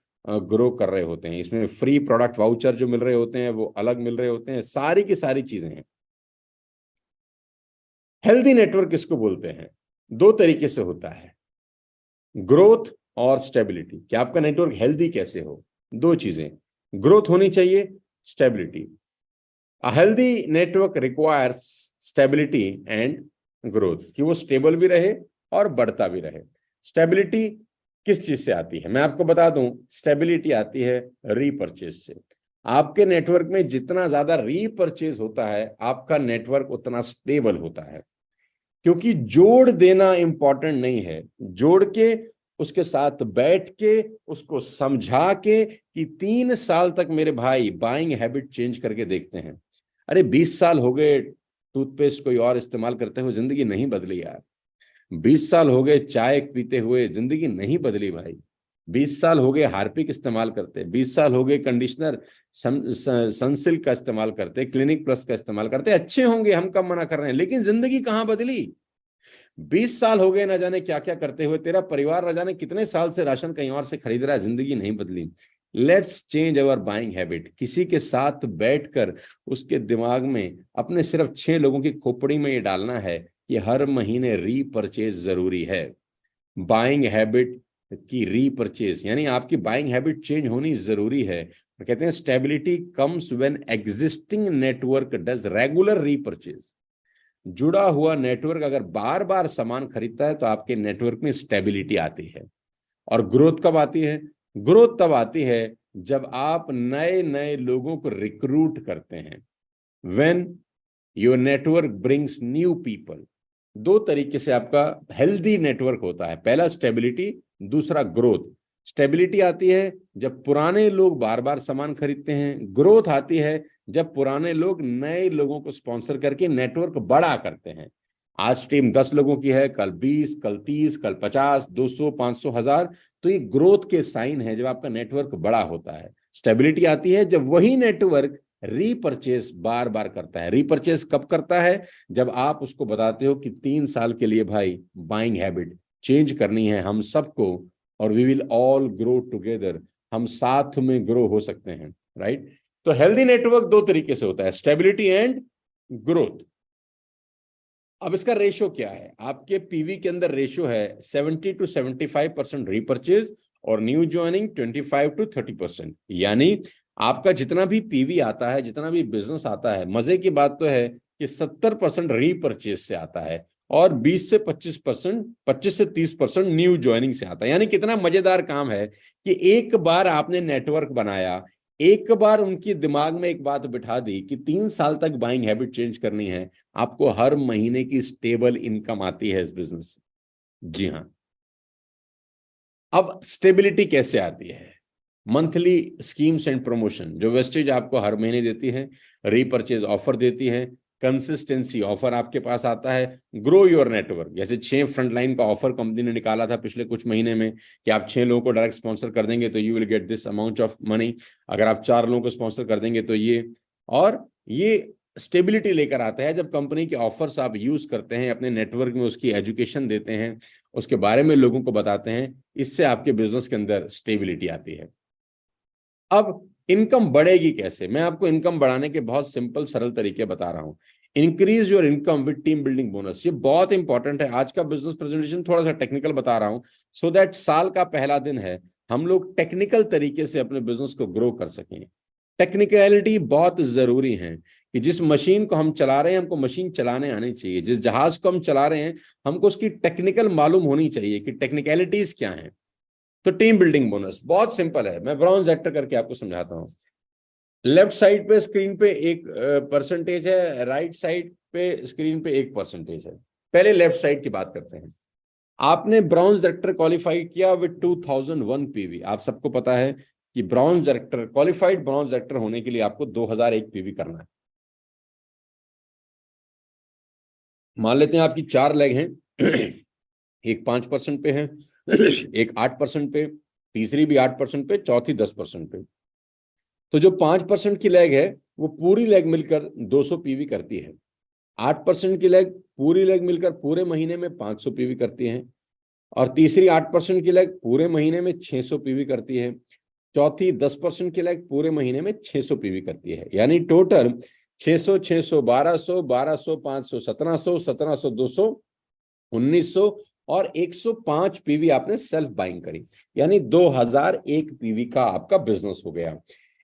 S1: ग्रो कर रहे होते हैं। इसमें फ्री प्रोडक्ट वाउचर जो मिल रहे होते हैं वो अलग मिल रहे होते हैं, सारी की सारी चीजें हैं। हेल्दी नेटवर्क किसको बोलते हैं? 2 तरीके से होता है, ग्रोथ और स्टेबिलिटी। कि आपका नेटवर्क हेल्दी कैसे हो? 2 चीजें, ग्रोथ होनी चाहिए, stability. A healthy network requires stability and growth, कि वो स्टेबल भी रहे और बढ़ता भी रहे। स्टेबिलिटी किस चीज से आती है? मैं आपको बता दूं, स्टेबिलिटी आती है रीपरचेज से। आपके नेटवर्क में जितना ज्यादा रीपरचेज होता है, आपका नेटवर्क उतना स्टेबल होता है। क्योंकि जोड़ देना इंपॉर्टेंट नहीं है, जोड़ के उसके साथ बैठ के उसको समझा के कि 3 साल तक मेरे भाई बाइंग हैबिट चेंज करके देखते हैं। अरे 20 साल हो गए टूथपेस्ट कोई और इस्तेमाल करते हुए, जिंदगी नहीं बदली यार। 20 साल हो गए चाय पीते हुए, जिंदगी नहीं बदली भाई। 20 साल हो गए हार्पिक इस्तेमाल करते, 20 साल हो गए कंडीशनर सनसिल्क का इस्तेमाल करते, क्लिनिक प्लस का इस्तेमाल करते, अच्छे होंगे, हम कब मना कर रहे हैं, लेकिन जिंदगी कहां बदली। 20 साल हो गए ना जाने क्या क्या करते हुए, तेरा परिवार ना जाने कितने साल से राशन कहीं और से खरीद रहा है, जिंदगी नहीं बदली। Let's change our buying habit. किसी के साथ बैठकर उसके दिमाग में अपने सिर्फ 6 लोगों की खोपड़ी में ये डालना है कि हर महीने रीपरचेज जरूरी है। बाइंग हैबिट की रीपरचेज यानी आपकी बाइंग हैबिट चेंज होनी जरूरी है। और कहते हैं stability comes when existing network does regular repurchase. जुड़ा हुआ नेटवर्क अगर बार बार सामान खरीदता है तो आपके नेटवर्क में स्टेबिलिटी आती है। और ग्रोथ कब आती है? ग्रोथ तब आती है जब आप नए नए लोगों को रिक्रूट करते हैं। When your network brings new people. 2 तरीके से आपका हेल्दी नेटवर्क होता है, पहला स्टेबिलिटी, दूसरा ग्रोथ। स्टेबिलिटी आती है जब पुराने लोग बार बार सामान खरीदते हैं, ग्रोथ आती है जब पुराने लोग नए लोगों को स्पॉन्सर करके नेटवर्क बड़ा करते हैं। आज टीम 10 लोगों की है, कल 20, कल 30, कल 50, 200, 500, 1000। तो ये ग्रोथ के साइन है जब आपका नेटवर्क बड़ा होता है। स्टेबिलिटी आती है जब वही नेटवर्क रीपरचेस बार बार करता है। रीपरचेस कब करता है? जब आप उसको बताते हो कि 3 साल के लिए भाई बाइंग हैबिट चेंज करनी है हम सबको, और we will all grow together. हम साथ में ग्रो हो सकते हैं, राइट? तो हेल्दी नेटवर्क 2 तरीके से होता है, स्टेबिलिटी एंड ग्रोथ। अब इसका रेशो क्या है? आपके पीवी के अंदर रेशो है 70 to 75% रीपरचेज और न्यू ज्वाइनिंग 25 to 30%। यानी आपका जितना भी पीवी आता है, जितना भी बिजनेस आता है, मजे की बात तो है कि 70% रीपरचेज से आता है और 20 से 25%, 25 से 30% न्यू ज्वाइनिंग से आता है। यानी कितना मजेदार काम है कि एक बार आपने नेटवर्क बनाया, एक बार उनके दिमाग में एक बात बिठा दी कि 3 साल तक बाइंग हैबिट चेंज करनी है, आपको हर महीने की स्टेबल इनकम आती है इस बिजनेस से। जी हाँ। अब स्टेबिलिटी कैसे आती है? मंथली स्कीम्स एंड प्रमोशन जो वेस्टेज आपको हर महीने देती है, रीपरचेज ऑफर देती है, कंसिस्टेंसी ऑफर आपके पास आता है, ग्रो योर नेटवर्क। जैसे 6 फ्रंटलाइन का ऑफर कंपनी ने निकाला था पिछले कुछ महीने में कि आप 6 लोगों को डायरेक्ट स्पॉन्सर कर देंगे तो you will get this amount of money. अगर आप 4 लोगों को स्पॉन्सर कर देंगे तो ये, और ये स्टेबिलिटी लेकर आता है जब कंपनी के ऑफर्स आप यूज करते हैं, अपने नेटवर्क में उसकी एजुकेशन देते हैं, उसके बारे में लोगों को बताते हैं, इससे आपके बिजनेस के अंदर स्टेबिलिटी आती है। अब इनकम बढ़ेगी कैसे? मैं आपको इनकम बढ़ाने के बहुत सिंपल सरल तरीके बता रहा हूं। Increase your income with team building bonus. ये बहुत इंपॉर्टेंट है। आज का बिजनेस प्रेजेंटेशन थोड़ा सा टेक्निकल बता रहा हूं सो दैट साल का पहला दिन है, हम लोग टेक्निकल तरीके से अपने बिजनेस को ग्रो कर सकें। टेक्निकलिटी बहुत जरूरी है कि जिस मशीन को हम चला रहे हैं हमको मशीन चलाने आनी चाहिए, जिस जहाज को हम चला रहे हैं हमको उसकी टेक्निकल मालूम होनी चाहिए कि टेक्निकलिटीज क्या हैं। तो टीम बिल्डिंग बोनस बहुत सिंपल है, मैं ब्राउन एक्टर करके आपको समझाता हूं। लेफ्ट साइड पे स्क्रीन पे 1% है, राइट साइड पे स्क्रीन पे 1% है। पहले लेफ्ट साइड की बात करते हैं। आपने ब्राउन डायरेक्टर क्वालिफाई किया विद 2001 पीवी। आप सबको पता है कि brown director, qualified brown director होने के लिए आपको 2001 पीवी करना है। मान लेते हैं आपकी 4 लेग हैं, एक 5% पे है, एक 8% पे, तीसरी भी 8% पे, चौथी 10% पे। तो जो 5% की लेग है वो पूरी लेग मिलकर 200 पीवी करती है। 8% की लेग पूरी लेग मिलकर पूरे महीने में 500 पीवी करती है, और तीसरी 8% की लेग पूरे महीने में 600 पीवी करती है, चौथी 10% की लेग पूरे महीने में 600 पीवी करती है। यानी टोटल 600, 600, 1200, 1200, 500, 1700, 1700, 200, 1900 और 105 पीवी आपने सेल्फ बाइंग करी, यानी 2001 पीवी का आपका बिजनेस हो गया।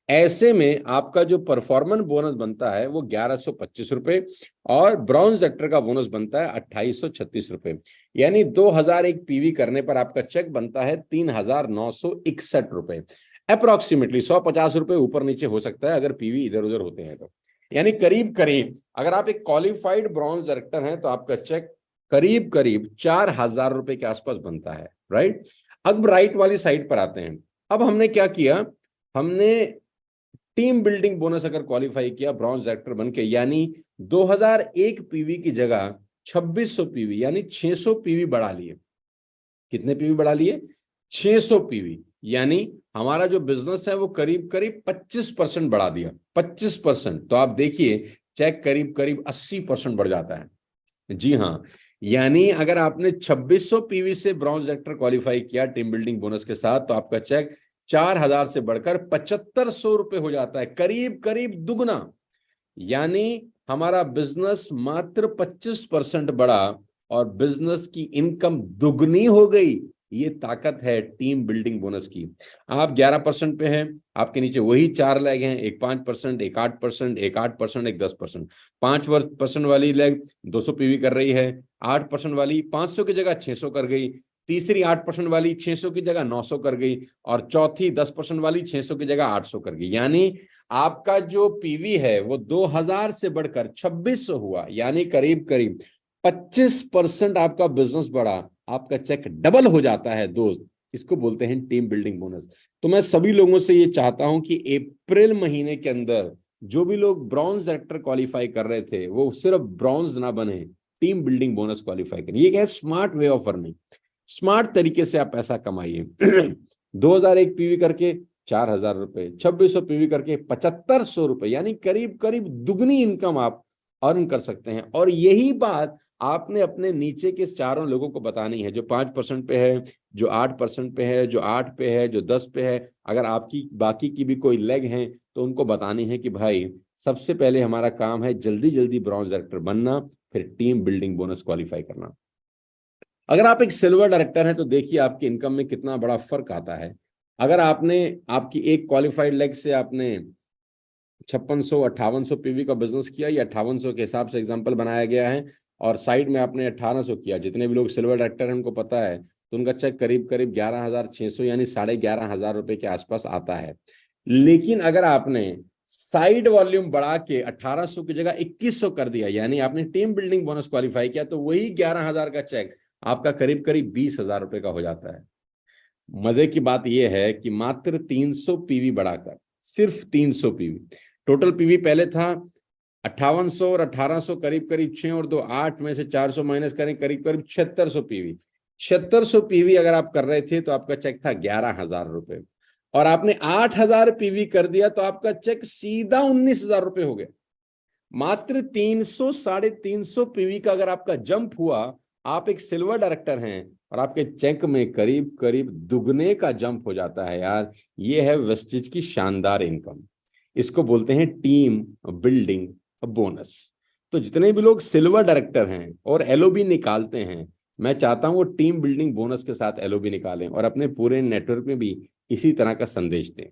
S1: ऐसे में आपका जो परफॉर्मेंस बोनस बनता है वो 1125 रुपए और ब्रॉन्ज एक्टर का बोनस बनता है 2836 रुपए। यानी 2001 पीवी करने पर आपका चेक बनता है 3961 रुपए। अप्रोक्सीमेटली 150 रुपए ऊपर नीचे हो सकता है अगर पीवी इधर उधर होते हैं तो। यानी करीब करीब अगर आप एक क्वालिफाइड ब्रॉन्ज डायरेक्टर हैं तो आपका चेक करीब करीब 4,000 रुपए के आसपास बनता है, राइट। अब राइट वाली साइड पर आते हैं। अब हमने क्या किया, हमने टीम बिल्डिंग बोनस अगर क्वालिफाई किया ब्रॉन्ज डायरेक्टर बन के, यानी 2001 पीवी की जगह 2600 पीवी यानी 600 पीवी बढ़ा लिए। कितने पीवी बढ़ा लिए? 600 पीवी, यानी हमारा जो बिजनेस है वो करीब करीब 25% बढ़ा दिया। 25%, तो आप देखिए चेक करीब करीब 80% बढ़ जाता है। जी हाँ, यानी अगर आपने 2600 पीवी से ब्रॉन्ज डायरेक्टर क्वालिफाई किया टीम बिल्डिंग बोनस के साथ, तो आपका चेक 4,000 से बढ़कर 7500 रुपए हो जाता है, करीब करीब दुगना। यानी हमारा बिजनेस मात्र 25% बढ़ा और बिजनेस की इनकम दुगनी हो गई। ये ताकत है टीम बिल्डिंग बोनस की। आप 11% पे हैं, आपके नीचे वही 4 लेग हैं, एक 5%, एक 8%, एक 8%, एक 10%। 5% वाली लेग 200 पीवी कर रही है, 8% वाली 500 की जगह 600 कर गई, तीसरी 8% वाली 600 की जगह 900 कर गई, और चौथी 10% वाली 600 की जगह 800 कर गई। यानी आपका जो पीवी है वो 2000 से बढ़कर 2600 हुआ, यानी करीब करीब 25% आपका बिजनेस बढ़ा, आपका चेक डबल हो जाता है दोस्त। इसको बोलते हैं टीम बिल्डिंग बोनस। तो मैं सभी लोगों से ये चाहता हूं कि अप्रैल महीने के अंदर जो भी लोग ब्रॉन्ज डायरेक्टर क्वालिफाई कर रहे थे वो सिर्फ ब्रॉन्ज ना बने, टीम बिल्डिंग बोनस क्वालिफाई करें। ये क्या है? Smart way of earning, smart तरीके से आप पैसा कमाइए। 2001 पीवी करके 4,000 रुपए, 2600 पीवी करके 7500 रुपए, यानी करीब करीब दुगनी इनकम आप अर्न कर सकते हैं। और यही बात आपने अपने नीचे के चारों लोगों को बतानी है, जो 5% पे है, जो 8% पे है, जो 8 पे है, जो 10 पे है। अगर आपकी बाकी की भी कोई लेग है तो उनको बतानी है कि भाई सबसे पहले हमारा काम है जल्दी जल्दी ब्रॉन्ज डायरेक्टर बनना, फिर टीम बिल्डिंग बोनस क्वालिफाई करना। अगर आप एक सिल्वर डायरेक्टर हैं तो देखिए आपकी इनकम में कितना बड़ा फर्क आता है। अगर आपने आपकी एक क्वालिफाइड लेग से आपने 5600-5800 पीवी का बिजनेस किया, या 5800 के हिसाब से एग्जांपल बनाया गया है, और साइड में आपने 1800 किया, जितने भी लोग सिल्वर डायरेक्टर हैं उनको पता है, तो उनका चेक करीब करीब 11,600 यानी 11,500 रुपए के आसपास आता है। लेकिन अगर आपने साइड वॉल्यूम बढ़ा के 1800 की जगह 2100 कर दिया, यानी आपने टीम बिल्डिंग बोनस क्वालिफाई किया, तो वही 11,000 का चेक आपका करीब करीब 20,000 रुपए का हो जाता है। मजे की बात यह है कि मात्र 300 पीवी बढ़ाकर, सिर्फ 300 पीवी, टोटल पीवी पहले था 5800 और 1800, करीब करीब 6 और 2 8 में से 400 माइनस करें, करीब करीब 7600 पीवी। 7600 पीवी अगर आप कर रहे थे तो आपका चेक था 11,000 रुपए, और आपने 8,000 पीवी कर दिया तो आपका चेक सीधा 19,000 रुपए हो गया। मात्र 300 350 पीवी का अगर आपका जंप हुआ, आप एक सिल्वर डायरेक्टर हैं और आपके चेक में करीब करीब दुगने का जंप हो जाता है यार। ये है वेस्टेज की शानदार इनकम, इसको बोलते हैं टीम बिल्डिंग बोनस। तो जितने भी लोग सिल्वर डायरेक्टर हैं और एलओबी निकालते हैं, मैं चाहता हूं वो टीम बिल्डिंग बोनस के साथ एलओबी निकालें और अपने पूरे नेटवर्क में भी इसी तरह का संदेश दें।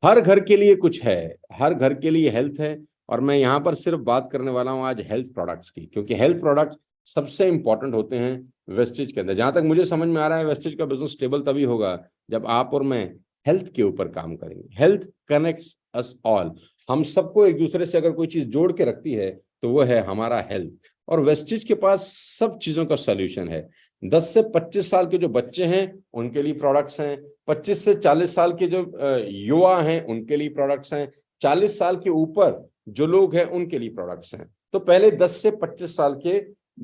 S1: हर घर के लिए कुछ है, हर घर के लिए हेल्थ है, और मैं यहां पर सिर्फ बात करने वाला हूं आज हेल्थ प्रोडक्ट्स की, क्योंकि हेल्थ प्रोडक्ट सबसे इंपॉर्टेंट होते हैं वेस्टेज के अंदर। जहां तक मुझे समझ में आ रहा है वेस्टेज का बिजनेस स्टेबल तभी होगा जब आप और मैं हेल्थ के ऊपर काम करेंगे। हेल्थ कनेक्ट्स अस ऑल, हम सबको एक दूसरे से अगर कोई चीज जोड़ के रखती है तो वो है हमारा हेल्थ, और वेस्टेज के पास सब चीजों का सोल्यूशन है। 10 से 25 साल के जो बच्चे हैं उनके लिए प्रोडक्ट्स हैं, 25 से 40 साल के जो युवा हैं उनके लिए प्रोडक्ट्स हैं, 40 साल के ऊपर जो लोग हैं उनके लिए प्रोडक्ट्स हैं। तो पहले 10 से 25 साल के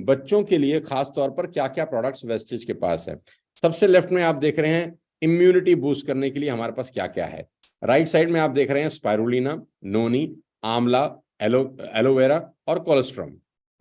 S1: बच्चों के लिए खास तौर पर क्या क्या प्रोडक्ट्स वेस्टेज के पास है। सबसे लेफ्ट में आप देख रहे हैं इम्यूनिटी बूस्ट करने के लिए हमारे पास क्या क्या है। राइट साइड में आप देख रहे हैं स्पाइरुलिना, नोनी, आंवला, एलोवेरा और कोलेस्ट्रॉम।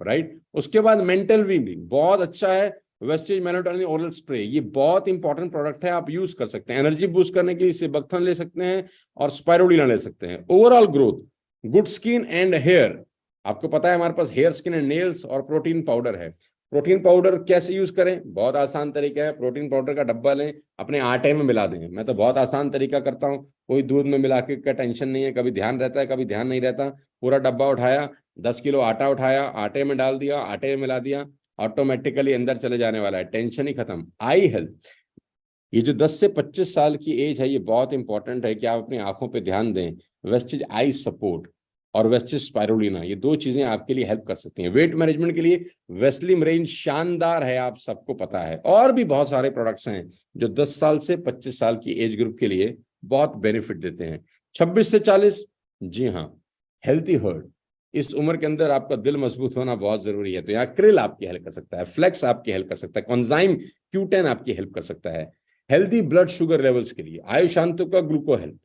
S1: राइट, उसके बाद मेंटल भी बहुत अच्छा है वेस्टेज मेलाटोनिन ओरल स्प्रे, ये बहुत इंपॉर्टेंट प्रोडक्ट है, आप यूज कर सकते हैं। एनर्जी बूस्ट करने के लिए सिबक्थन ले सकते हैं और स्पाइरुलिना ले सकते हैं। Overall growth, good skin and hair, आपको पता है हमारे पास हेयर स्किन एंड नेल्स और प्रोटीन पाउडर है। प्रोटीन पाउडर कैसे यूज करें? बहुत आसान तरीका है, प्रोटीन पाउडर का डब्बा लें, अपने आटे में मिला दें। मैं तो बहुत आसान तरीका करता हूँ, कोई दूध में मिला के का टेंशन नहीं है, कभी ध्यान रहता है कभी ध्यान नहीं रहता। पूरा डब्बा उठाया, 10 किलो आटा उठाया, आटे में डाल दिया, आटे में मिला दिया, ऑटोमेटिकली अंदर चले जाने वाला है, टेंशन ही खत्म। आई हेल्थ, ये जो 10 से 25 साल की एज है ये बहुत इंपॉर्टेंट है कि आप अपनी आंखों पे ध्यान दें। वेस्टेज आई सपोर्ट, और वेस्टिज स्पाइरुलिना, ये 2 चीजें आपके लिए हेल्प कर सकती हैं। वेट मैनेजमेंट के लिए वेस्लिम रेंज शानदार है, आप सबको पता है। और भी बहुत सारे प्रोडक्ट्स हैं जो 10 साल से 25 साल की एज ग्रुप के लिए बहुत बेनिफिट देते हैं। 26 से 40, जी हाँ, हेल्थी हार्ट, इस उम्र के अंदर आपका दिल मजबूत होना बहुत जरूरी है, तो यहाँ क्रिल आपकी हेल्प कर सकता है, फ्लेक्स आपकी हेल्प कर सकता है, कॉन्जाइम Q10 आपकी हेल्प कर सकता है। हेल्दी ब्लड शुगर लेवल्स के लिए आयुशांतो का ग्लूको हेल्थ,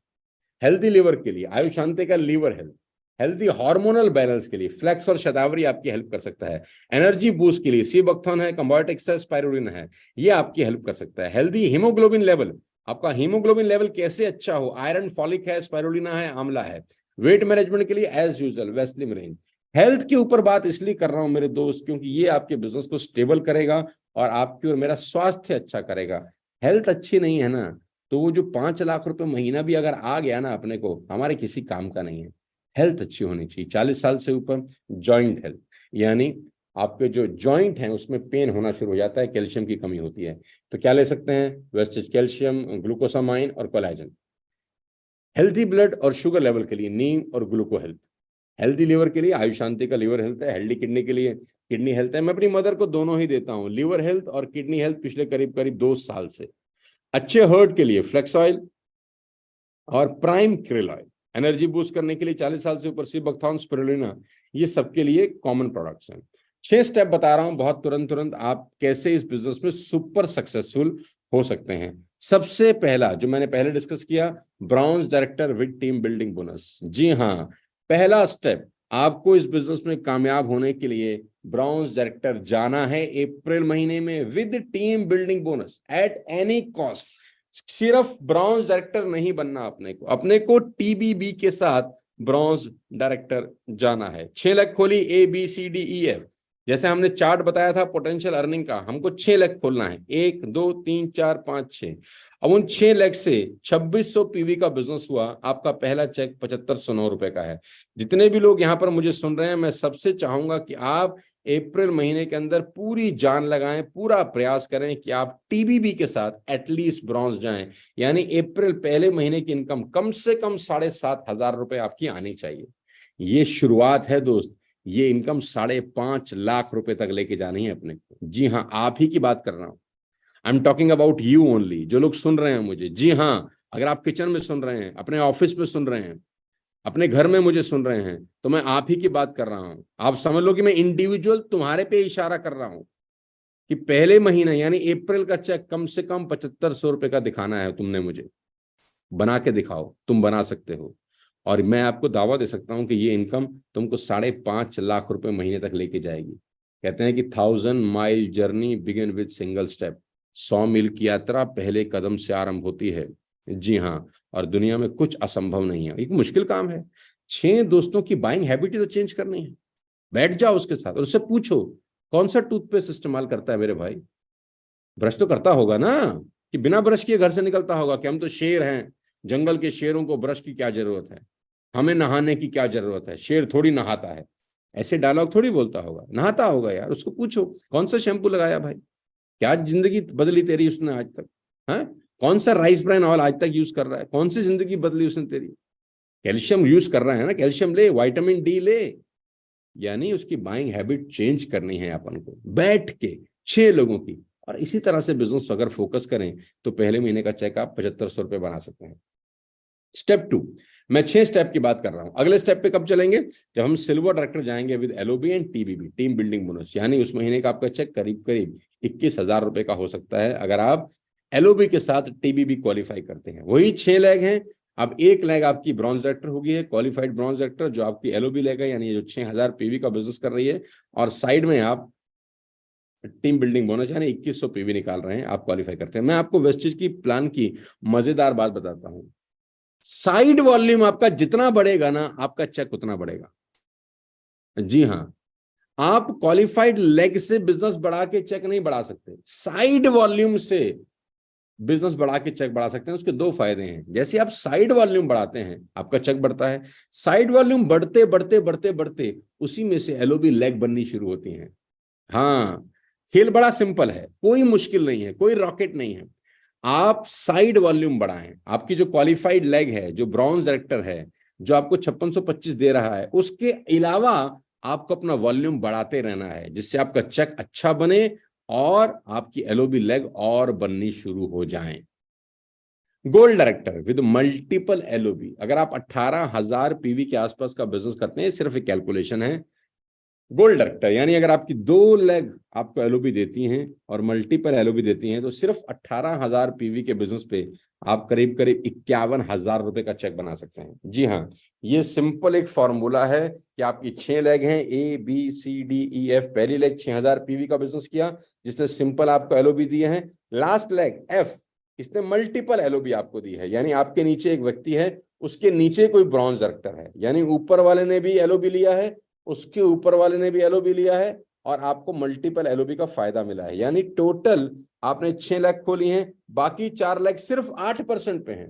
S1: हेल्दी लिवर के लिए आयुशांते का liver health, healthy hormonal balance के लिए फ्लेक्स और शतावरी आपकी हेल्प कर सकता है। एनर्जी बूस्ट के लिए सीबक्थॉन है, कंबर्ट स्पाइरुलिन है, ये आपकी हेल्प कर सकता है। हेल्दी हीमोग्लोबिन लेवल, आपका हीमोग्लोबिन लेवल कैसे अच्छा हो, आयरन फॉलिक है, स्पाइरुलिना है, आंवला है। वेट मैनेजमेंट के लिए एज यूजुअल वेस्लिम रेंज। हेल्थ के ऊपर बात इसलिए कर रहा हूं मेरे दोस्त, क्योंकि ये आपके बिजनेस को स्टेबल करेगा और आपकी और मेरा स्वास्थ्य अच्छा करेगा। हेल्थ अच्छी नहीं है ना, तो वो जो 5 लाख रुपए महीना भी अगर आ गया ना अपने को, हमारे किसी काम का नहीं है। हेल्थ अच्छी होनी चाहिए। 40 साल से ऊपर जॉइंट हेल्थ, यानी आपके जो जॉइंट हैं उसमें पेन होना शुरू हो जाता है, कैल्शियम की कमी होती है, तो क्या ले सकते हैं, वेस्टेज कैल्शियम, ग्लूकोसामाइन और कोलेजन। हेल्थी ब्लड और शुगर लेवल के लिए नीम और ग्लूको हेल्थ। हेल्थी लिवर के लिए आयुशांति का लिवर हेल्थ है। हेल्दी किडनी के लिए किडनी हेल्थ है। मैं अपनी मदर को दोनों ही देता हूँ, लिवर हेल्थ और किडनी हेल्थ, पिछले करीब करीब 2 साल से। अच्छे हर्ट के लिए फ्लेक्स ऑयल और prime krill oil. Energy boost करने के लिए 40 साल से ऊपर सीबक्थॉन, स्पिरुलिना, ये सबके लिए कॉमन प्रोडक्ट्स हैं। 6 स्टेप बता रहा हूं बहुत तुरंत आप कैसे इस बिजनेस में सुपर सक्सेसफुल हो सकते हैं। सबसे पहला जो मैंने पहले डिस्कस किया, bronze director with team building bonus. जी हाँ, पहला स्टेप, आपको इस बिजनेस में कामयाब होने के लिए ब्राउन्स डायरेक्टर जाना है अप्रैल महीने में with team building bonus at any cost. सिर्फ ब्राउन्स डायरेक्टर नहीं बनना, अपने को टीबीबी के साथ ब्राउन्स डायरेक्टर जाना है। 6 लाख खोली ABCDEF, जैसे हमने चार्ट बताया था पोटेंशियल अर्निंग का, हमको 6 लाख खोलना है, 1 2 3 4 5 6। अब उन 6 लाख से 2600 पीवी का बिजनेस हुआ, आपका पहला चेक 7509 रुपए का है। जितने भी लोग यहाँ पर मुझे सुन रहे हैं, मैं सबसे चाहूंगा कि आप अप्रैल महीने के अंदर पूरी जान लगाएं, पूरा प्रयास करें कि आप टीबीबी के साथ एटलीस्ट ब्रॉन्ज जाएं, यानी अप्रैल पहले महीने की इनकम कम से कम 7,500 रुपए आपकी आनी चाहिए। ये शुरुआत है दोस्त, ये इनकम 5.5 लाख रुपए तक लेके जानी है अपने को। जी हाँ, आप ही की बात कर रहा हूं, I am talking about you only, जो लोग सुन रहे हैं मुझे। जी हाँ, अगर आप किचन में सुन रहे हैं, अपने ऑफिस में सुन रहे हैं, अपने घर में मुझे सुन रहे हैं, तो मैं आप ही की बात कर रहा हूं। आप समझ लो कि मैं इंडिविजुअल तुम्हारे पे इशारा कर रहा हूं कि पहले महीने यानी अप्रैल का चेक कम से कम 7500 रुपए का दिखाना है तुमने मुझे। बना के दिखाओ, तुम बना सकते हो, और मैं आपको दावा दे सकता हूं कि ये इनकम तुमको 5.5 लाख रुपए महीने तक लेके जाएगी। कहते हैं कि 1000 mile journey begin with single step, 100 मील की यात्रा पहले कदम से आरंभ होती है। जी हाँ, और दुनिया में कुछ असंभव नहीं है, एक मुश्किल काम है। 6 दोस्तों की बाइंग हैबिट तो चेंज करनी है। बैठ जाओ उसके साथ और उससे पूछो कौन सा टूथपेस्ट इस्तेमाल करता है मेरे भाई, ब्रश तो करता होगा ना, कि बिना ब्रश किए घर से निकलता होगा, कि हम तो शेर हैं, जंगल के शेरों को ब्रश की क्या जरूरत है, हमें नहाने की क्या जरूरत है, शेर थोड़ी नहाता है। ऐसे डायलॉग थोड़ी बोलता होगा, नहाता होगा यार। उसको पूछो कौन सा शैम्पू लगाया भाई, क्या जिंदगी बदली तेरी उसने आज तक, है कौन सा राइस ब्राइन ऑयल आज तक यूज कर रहा है, कौन सी जिंदगी बदली उसने तेरी। कैल्शियम यूज कर रहा है ना, कैल्शियम ले, विटामिन डी ले, यानी उसकी बाइंग हैबिट चेंज करनी है अपन को, बैठ के 6 लोगों की। और इसी तरह से बिजनेस अगर फोकस करें तो पहले महीने का चेक आप 7500 रुपए बना सकते हैं। स्टेप 2, मैं 6 स्टेप की बात कर रहा हूं। अगले स्टेप पे कब चलेंगे, जब हम सिल्वर डायरेक्टर जाएंगे with LOB and TBB, team building bonus, यानी उस महीने का आपका चेक करीब करीब 21,000 रुपए का हो सकता है अगर आप एलओबी के साथ टीबीबी क्वालिफाई करते हैं। वही 6 लैग हैं। अब 1 लैग आपकी ब्रॉन्ज डायरेक्टर होगी है, क्वालिफाइड ब्रॉन्ज डायरेक्टर, जो आपकी एलओबी लैग है, यानी जो 6000 पीवी का बिजनेस कर रही है, और साइड में आप टीम बिल्डिंग बोनस यानी 2100 पीवी निकाल रहे हैं, आप क्वालिफाई करते हैं। मैं आपको वेस्टेज की प्लान की मजेदार बात बताता हूं, साइड वॉल्यूम आपका जितना बढ़ेगा ना, आपका चेक उतना बढ़ेगा। जी हाँ, आप क्वालिफाइड लेग से बिजनेस बढ़ा के चेक नहीं बढ़ा सकते, साइड वॉल्यूम से बिजनेस बढ़ा के चेक बढ़ा सकते हैं। उसके 2 फायदे हैं, जैसे आप साइड वॉल्यूम बढ़ाते हैं आपका चेक बढ़ता है, साइड वॉल्यूम बढ़ते बढ़ते बढ़ते बढ़ते उसी में से एलओबी लेग बननी शुरू होती है। हाँ, खेल बड़ा सिंपल है, कोई मुश्किल नहीं है, कोई रॉकेट नहीं है। आप साइड वॉल्यूम बढ़ाएं, आपकी जो क्वालिफाइड लेग है, जो ब्रॉन्ज डायरेक्टर है, जो आपको 5625 दे रहा है, उसके अलावा आपको अपना वॉल्यूम बढ़ाते रहना है, जिससे आपका चेक अच्छा बने और आपकी एलओबी लेग और बननी शुरू हो जाएं। Gold director with multiple LOB, अगर आप 18,000 पीवी के आसपास का बिजनेस करते हैं, सिर्फ एक कैलकुलेशन है, गोल्ड डायरेक्टर यानी अगर आपकी 2 लेग आपको एलओबी देती हैं और मल्टीपल एलओबी देती हैं, तो सिर्फ 18,000 पीवी के बिजनेस पे आप करीब करीब 51,000 रुपए का चेक बना सकते हैं। जी हाँ, ये सिंपल एक फॉर्मूला है कि आपकी 6 लेग हैं, A B C D E F. पहली लेग 6,000 पीवी का बिजनेस किया, जिसने सिंपल आपको एलओबी दिए हैं। लास्ट लेग एफ, इसने मल्टीपल एलओबी आपको दी है, यानी आपके नीचे एक व्यक्ति है, उसके नीचे कोई ब्रॉन्ज डायरेक्टर है, यानी ऊपर वाले ने भी एलओबी लिया है, उसके ऊपर वाले ने भी एलओबी लिया है, और आपको मल्टीपल एलओबी का फायदा मिला है। यानी टोटल आपने 6 लेग खोली हैं, बाकी 4 लेग सिर्फ 8% पे हैं।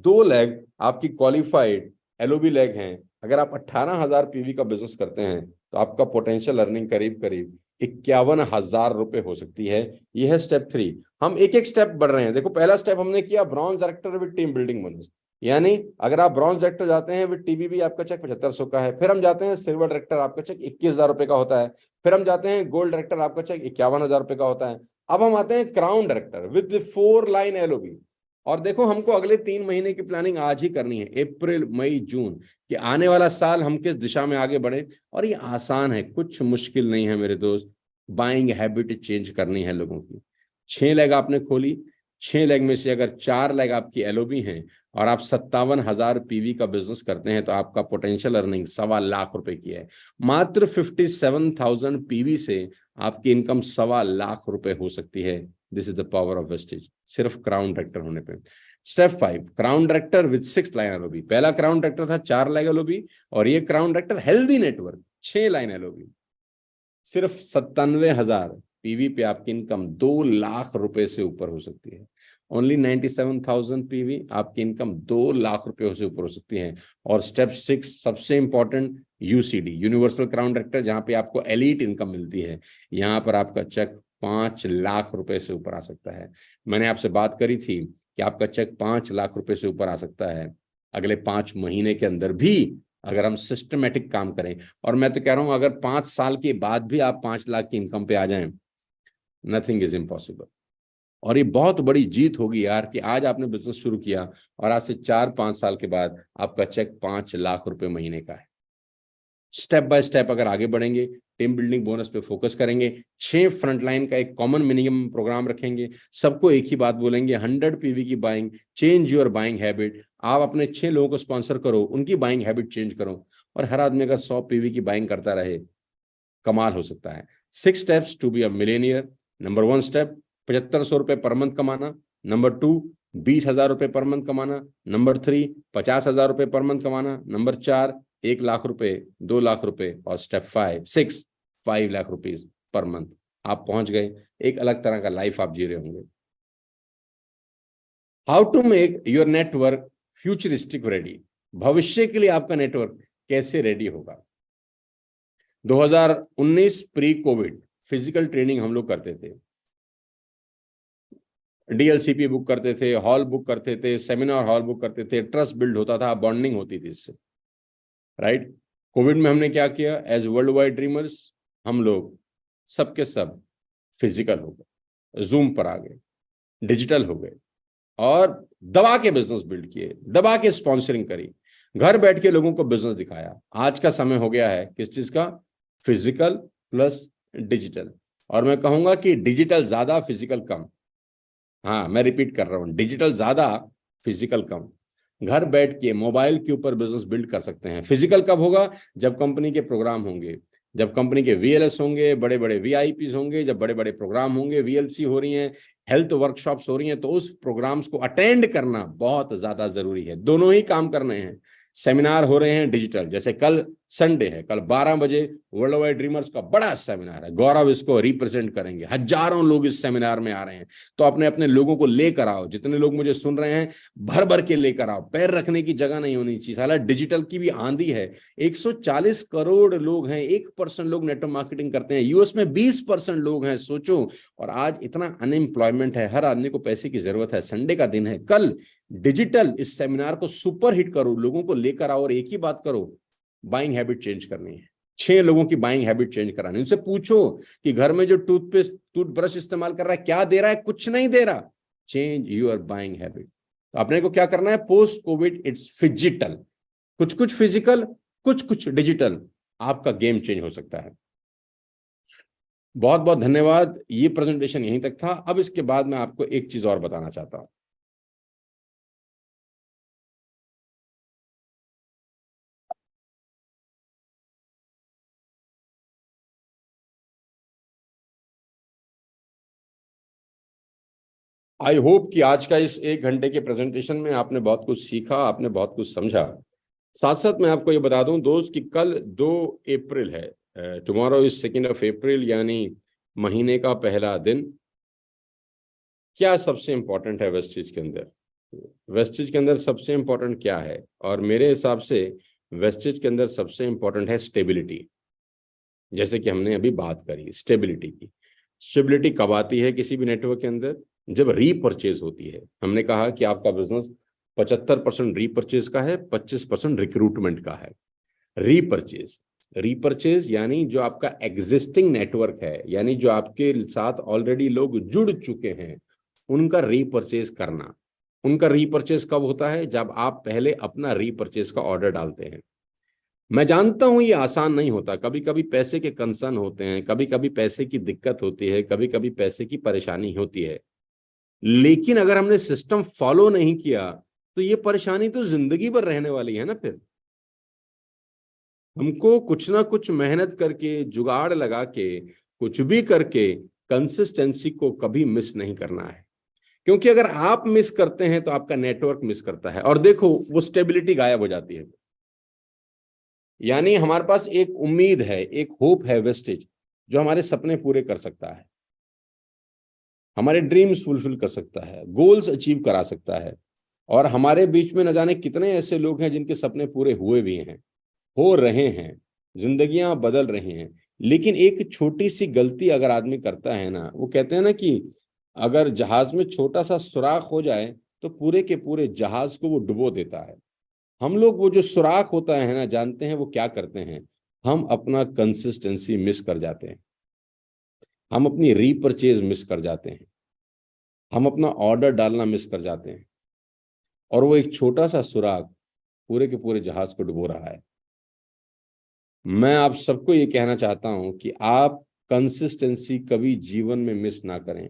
S1: 2 लेग आपकी क्वालिफाइड एलओबी लेग हैं। अगर आप 18,000 पीवी का बिजनेस करते हैं, तो आपका पोटेंशियल अर्निंग करीब करीब 51,000 रुपए हो सकती है। यह है स्टेप 3। हम एक एक स्टेप बढ़ रहे हैं। देखो, पहला स्टेप हमने किया bronze director with team building bonus, यानी अगर आप ब्रॉन्ज डायरेक्टर जाते हैं विद टीबीबी, आपका चेक 7500 का है। फिर हम जाते हैं सिल्वर डायरेक्टर, आपका चेक 21,000 रुपए का होता है। फिर हम जाते हैं गोल्ड डायरेक्टर, आपका चेक 51,000 रुपए का होता है। अब हम आते हैं crown director with 4 line LOB. और देखो, हमको अगले 3 महीने की प्लानिंग आज ही करनी है, अप्रैल मई जून, कि आने वाला साल हम किस दिशा में आगे बढ़े। और ये आसान है, कुछ मुश्किल नहीं है मेरे दोस्त। बाइंग हैबिट चेंज करनी है लोगों की। 6 लेग आपने खोली, 6 लेग में से अगर 4 लेग आपकी एलओबी हैं और आप 57,000 पीवी का बिजनेस करते हैं, तो आपका पोटेंशियल अर्निंग 1.25 रुपए की है। मात्र 57,000 पीवी से आपकी इनकम 1.25 रुपए हो सकती है। This is the power of wastage, सिर्फ क्राउन डायरेक्टर होने पे। Step 5, crown director with 6 line LOB. पहला क्राउन डायरेक्टर था 4 लेग एलओबी, और ये crown director healthy network 6 line LOB. सिर्फ 97,000 पीवी पे आपकी इनकम 2 लाख रुपए से ऊपर हो सकती है। ओनली 97,000 पीवी, आपकी इनकम 2 लाख रुपए से ऊपर हो सकती है। और स्टेप 6 सबसे important, UCD universal crown director, जहां पे आपको एलीट इनकम मिलती है, यहां पर आपका चेक 5 लाख रुपए से ऊपर आ सकता है। मैंने आपसे बात करी थी कि आपका चेक 5 लाख रुपए से ऊपर आ सकता है अगले 5 महीने के अंदर भी, अगर हम सिस्टमेटिक काम करें। और मैं तो कह रहा हूं, अगर 5 साल के बाद भी आप 5 लाख की इनकम पे आ जाएं, नथिंग इज इम्पॉसिबल। और ये बहुत बड़ी जीत होगी यार, कि आज आपने बिजनेस शुरू किया और आज से 4-5 साल के बाद आपका चेक 5 लाख रुपए महीने का है। स्टेप बाय स्टेप अगर आगे बढ़ेंगे, टीम बिल्डिंग बोनस पे फोकस करेंगे, 6 फ्रंटलाइन का एक कॉमन मिनिमम प्रोग्राम रखेंगे, सबको एक ही बात बोलेंगे, 100 पीवी की buying, change your buying habit. आप अपने 6 लोगों को स्पॉन्सर करो, उनकी बाइंग हैबिट चेंज करो, और हर आदमी अगर 100 पीवी की बाइंग करता रहे, कमाल हो सकता है। 6 steps to be a millionaire. Number 1 step 7500 रुपए पर मंथ कमाना। नंबर 2 20,000 रुपए पर मंथ कमाना। नंबर 3 50,000 रुपए पर मंथ कमाना। नंबर 4 1 लाख रुपए, 2 लाख रुपए। और step 5 lakh rupees per month. आप पहुंच गए, एक अलग तरह का लाइफ आप जी रहे होंगे। How to make your network futuristic ready. भविष्य के लिए आपका नेटवर्क कैसे रेडी होगा। 2019 प्री कोविड फिजिकल ट्रेनिंग हम लोग करते थे, डीएलसीपी बुक करते थे, हॉल बुक करते थे, सेमिनार हॉल बुक करते थे, ट्रस्ट बिल्ड होता था, बॉन्डिंग होती थी इससे, राइट। कोविड में हमने क्या किया, एज वर्ल्ड वाइड ड्रीमर्स हम लोग सबके सब फिजिकल हो गए, जूम पर आ गए, डिजिटल हो गए, और दबा के बिजनेस बिल्ड किए, दबा के स्पॉन्सरिंग करी, घर बैठ के लोगों को बिजनेस दिखाया। आज का समय हो गया है किस चीज का, फिजिकल प्लस डिजिटल। और मैं कहूंगा कि डिजिटल ज्यादा, फिजिकल कम। हाँ, मैं रिपीट कर रहा हूं, डिजिटल ज्यादा, फिजिकल कम। घर बैठ के मोबाइल के ऊपर बिजनेस बिल्ड कर सकते हैं। फिजिकल कब होगा, जब कंपनी के प्रोग्राम होंगे, जब कंपनी के वीएलएस होंगे, बड़े बड़े वीआईपीज होंगे, जब बड़े बड़े प्रोग्राम होंगे, वीएलसी हो रही हैं, हेल्थ वर्कशॉप्स हो रही हैं, तो उस प्रोग्राम्स को अटेंड करना बहुत ज्यादा जरूरी है। दोनों ही काम करने हैं। सेमिनार हो रहे हैं डिजिटल, जैसे कल संडे है, कल 12 बजे वर्ल्ड वाइड ड्रीमर्स का बड़ा सेमिनार है, गौरव इसको रिप्रेजेंट करेंगे, हजारों लोग इस सेमिनार में आ रहे हैं। तो अपने अपने लोगों को लेकर आओ, जितने लोग मुझे सुन रहे हैं भर भर के लेकर आओ, पैर रखने की जगह नहीं होनी चाहिए। साला डिजिटल की भी आंधी है, 140 करोड़ लोग हैं, 1% लोग नेटवर्क मार्केटिंग करते हैं, यूएस में 20% लोग हैं, सोचो। और आज इतना अनएम्प्लॉयमेंट है, हर आदमी को पैसे की जरूरत है, संडे का दिन है, कल डिजिटल इस सेमिनार को सुपर हिट करो, लोगों को लेकर आओ और एक ही बात करो, बाइंग हैबिट चेंज करनी है। 6 लोगों की बाइंग हैबिट चेंज करानी, उनसे पूछो कि घर में जो टूथपेस्ट टूथब्रश इस्तेमाल कर रहा है क्या दे रहा है, कुछ नहीं दे रहा, चेंज योर बाइंग हैबिट। तो अपने को क्या करना है, पोस्ट कोविड इट्स फिजिटल, कुछ कुछ फिजिकल, कुछ कुछ डिजिटल, आपका गेम चेंज हो सकता है। बहुत बहुत धन्यवाद, ये प्रेजेंटेशन यहीं तक था। अब इसके बाद मैं आपको एक चीज और बताना चाहता हूं। आई होप कि आज का इस 1 घंटे के प्रेजेंटेशन में आपने बहुत कुछ सीखा, आपने बहुत कुछ समझा। साथ साथ मैं आपको ये बता दूं दोस्त कि कल 2 अप्रैल है, टुमारो इज 2 अप्रैल, यानी महीने का पहला दिन। क्या सबसे इंपॉर्टेंट है वेस्टेज के अंदर? वेस्टेज के अंदर सबसे इंपॉर्टेंट क्या है? और मेरे हिसाब से वेस्टेज के अंदर सबसे इंपॉर्टेंट है स्टेबिलिटी। जैसे कि हमने अभी बात करी स्टेबिलिटी की। स्टेबिलिटी कब आती है किसी भी नेटवर्क के अंदर? जब रीपरचेज होती है। हमने कहा कि आपका बिजनेस 75% रीपरचेज का है, 25% रिक्रूटमेंट का है। रीपरचेज, रीपरचेज यानी जो आपका एग्जिस्टिंग नेटवर्क है, यानी जो आपके साथ ऑलरेडी लोग जुड़ चुके हैं, उनका रीपरचेज करना। उनका रीपरचेज कब होता है? जब आप पहले अपना रीपरचेज का ऑर्डर डालते हैं। मैं जानता हूं ये आसान नहीं होता, कभी कभी पैसे के कंसर्न होते हैं, कभी कभी पैसे की दिक्कत होती है, कभी कभी पैसे की परेशानी होती है, लेकिन अगर हमने सिस्टम फॉलो नहीं किया तो ये परेशानी तो जिंदगी भर रहने वाली है ना। फिर हमको कुछ ना कुछ मेहनत करके, जुगाड़ लगा के, कुछ भी करके कंसिस्टेंसी को कभी मिस नहीं करना है। क्योंकि अगर आप मिस करते हैं तो आपका नेटवर्क मिस करता है, और देखो वो स्टेबिलिटी गायब हो जाती है। यानी हमारे पास एक उम्मीद है, एक होप है वेस्टेज, जो हमारे सपने पूरे कर सकता है, हमारे ड्रीम्स फुलफिल कर सकता है, गोल्स अचीव करा सकता है। और हमारे बीच में न जाने कितने ऐसे लोग हैं जिनके सपने पूरे हुए भी हैं, हो रहे हैं, जिंदगियां बदल रही हैं। लेकिन एक छोटी सी गलती अगर आदमी करता है ना, वो कहते हैं ना कि अगर जहाज में छोटा सा सुराख हो जाए तो पूरे के पूरे जहाज को वो डुबो देता है। हम लोग वो जो सुराख होता है ना, जानते हैं वो क्या करते हैं? हम अपना कंसिस्टेंसी मिस कर जाते हैं, हम अपनी रीपरचेज मिस कर जाते हैं, हम अपना ऑर्डर डालना मिस कर जाते हैं, और वो एक छोटा सा सुराग पूरे के पूरे जहाज को डुबो रहा है। मैं आप सबको ये कहना चाहता हूं कि आप कंसिस्टेंसी कभी जीवन में मिस ना करें,